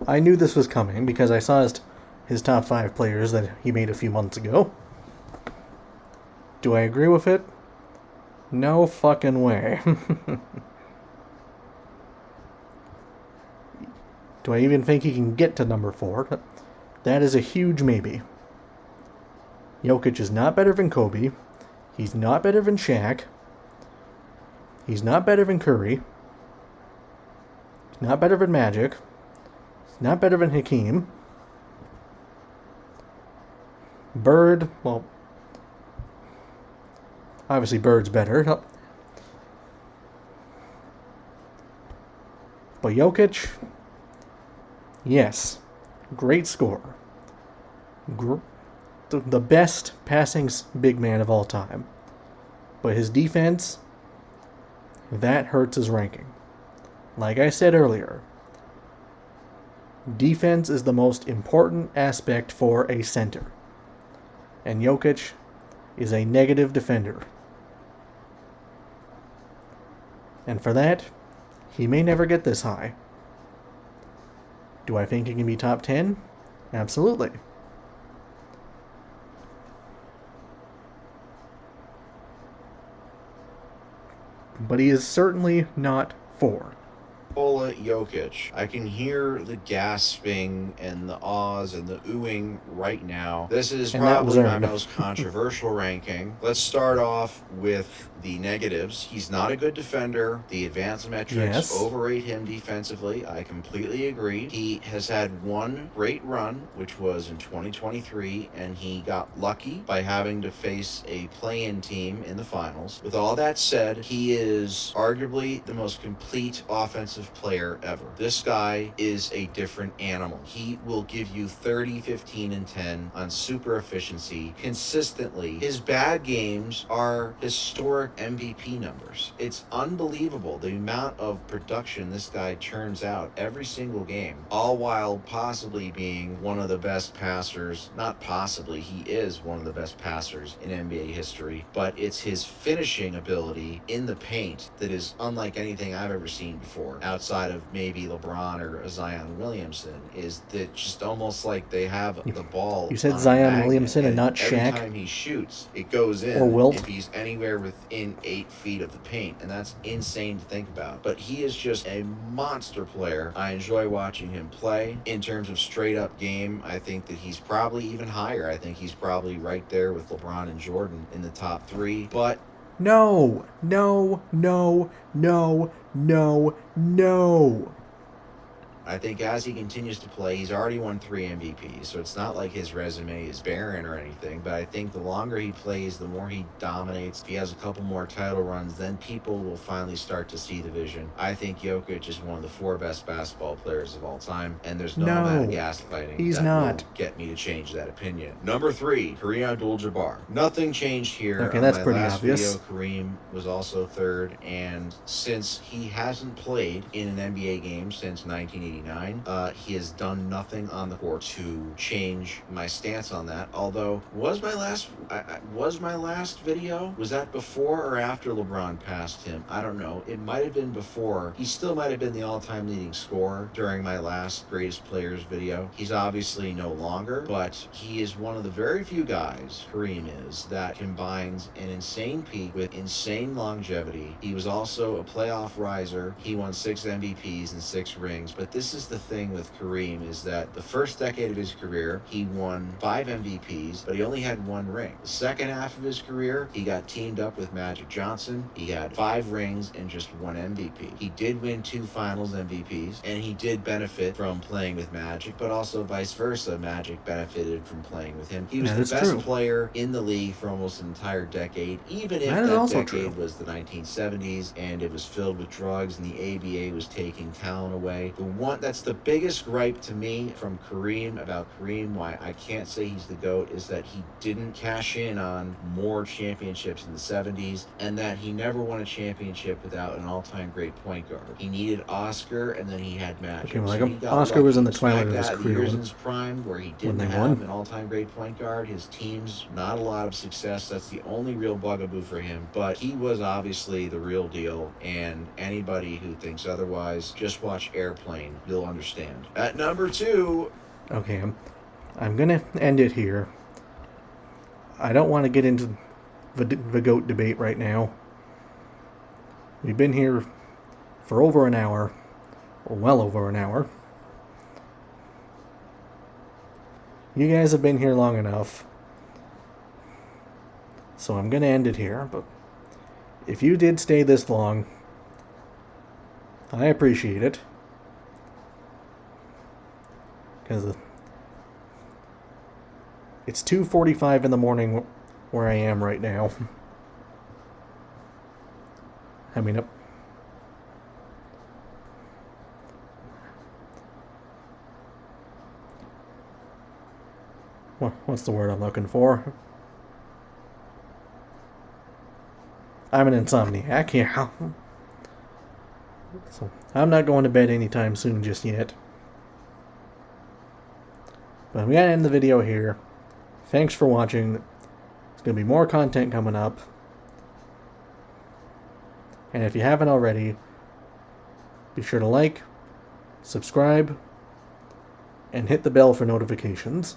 S1: I knew this was coming because I saw his top 5 players that he made a few months ago. Do I agree with it? No fucking way. Do I even think he can get to number 4? That is a huge maybe. Jokic is not better than Kobe. He's not better than Shaq. He's not better than Curry. He's not better than Magic. He's not better than Hakeem. Bird, well, obviously Bird's better. But Jokic, yes, great scorer. The best passing big man of all time. But his defense, that hurts his ranking. Like I said earlier, defense is the most important aspect for a center. And Jokic is a negative defender. And for that, he may never get this high. Do I think he can be top 10? Absolutely. But he is certainly not 4.
S3: Nikola Jokic. I can hear the gasping and the ahs and the oohing right now. This is
S1: And that was
S3: probably my
S1: earned.
S3: most controversial ranking. Let's start off with the negatives. He's not a good defender. The advanced metrics
S1: Yes.
S3: overrate him defensively. I completely agree. He has had one great run, which was in 2023, and he got lucky by having to face a play-in team in the finals. With all that said, he is arguably the most complete offensive player ever. This guy is a different animal. He will give you 30, 15, and 10 on super efficiency consistently. His bad games are historic MVP numbers. It's unbelievable the amount of production this guy churns out every single game, all while possibly being one of the best passers. Not possibly, he is one of the best passers in NBA history, but it's his finishing ability in the paint that is unlike anything I've ever seen before, outside of maybe LeBron or a Zion Williamson, is that just almost like they have the ball.
S1: You said
S3: on a
S1: Zion
S3: magnet,
S1: Williamson and not
S3: every
S1: Shaq?
S3: time he shoots, it goes in.
S1: Or Wilt?
S3: If he's anywhere within 8 feet of the paint, and that's insane to think about. But he is just a monster player. I enjoy watching him play. In terms of straight up game, I think that he's probably even higher. I think he's probably right there with LeBron and Jordan in the top 3. But
S1: No, no, no, no, no, no.
S3: I think as he continues to play, he's already won 3 MVPs, so it's not like his resume is barren or anything, but I think the longer he plays, the more he dominates. If he has a couple more title runs, then people will finally start to see the vision. I think Jokic is one of the 4 best basketball players of all time, and there's no amount of gaslighting
S1: he's
S3: that
S1: not.
S3: will get me to change that opinion. Number 3, Kareem Abdul-Jabbar. Nothing changed here.
S1: Okay,
S3: On
S1: that's
S3: my
S1: pretty
S3: last
S1: obvious.
S3: Video, Kareem was also 3rd, and since he hasn't played in an NBA game since 1989, he has done nothing on the court to change my stance on that. Although, was my last video, was that before or after LeBron passed him? I don't know. It might have been before. He still might have been the all-time leading scorer during my last greatest players video. He's obviously no longer, but he is one of the very few guys, Kareem is, that combines an insane peak with insane longevity. He was also a playoff riser. He won 6 MVPs and 6 rings, but this is the thing with Kareem, is that the first decade of his career, he won 5 MVPs, but he only had 1 ring. The second half of his career, he got teamed up with Magic Johnson. He had 5 rings and just 1 MVP. He did win 2 finals MVPs, and he did benefit from playing with Magic, but also vice versa. Magic benefited from playing with him. He was the best player in the league for almost an entire decade, even if that decade was the 1970s, and it was filled with drugs, and the ABA was taking talent away. That's the biggest gripe to me from Kareem, about Kareem, why I can't say he's the GOAT, is that he didn't cash in on more championships in the 70s, and that he never won a championship without an all-time great point guard. He needed Oscar, and then he had Magic.
S1: Okay, well, Oscar was in the twilight of his career.
S3: Years in his prime, where he didn't have an all-time great point guard. His team's not a lot of success. That's the only real bugaboo for him. But he was obviously the real deal, and anybody who thinks otherwise, just watch Airplane. You'll understand. At number 2...
S1: Okay, I'm gonna end it here. I don't want to get into the GOAT debate right now. We've been here for over an hour, or well over an hour. You guys have been here long enough, so I'm gonna end it here. But if you did stay this long, I appreciate it. Because it's 2:45 in the morning where I am right now. I mean, what's the word I'm looking for? I'm an insomniac, yeah. So I'm not going to bed anytime soon just yet. But I'm going to end the video here. Thanks for watching. There's going to be more content coming up. And if you haven't already, be sure to like, subscribe, and hit the bell for notifications.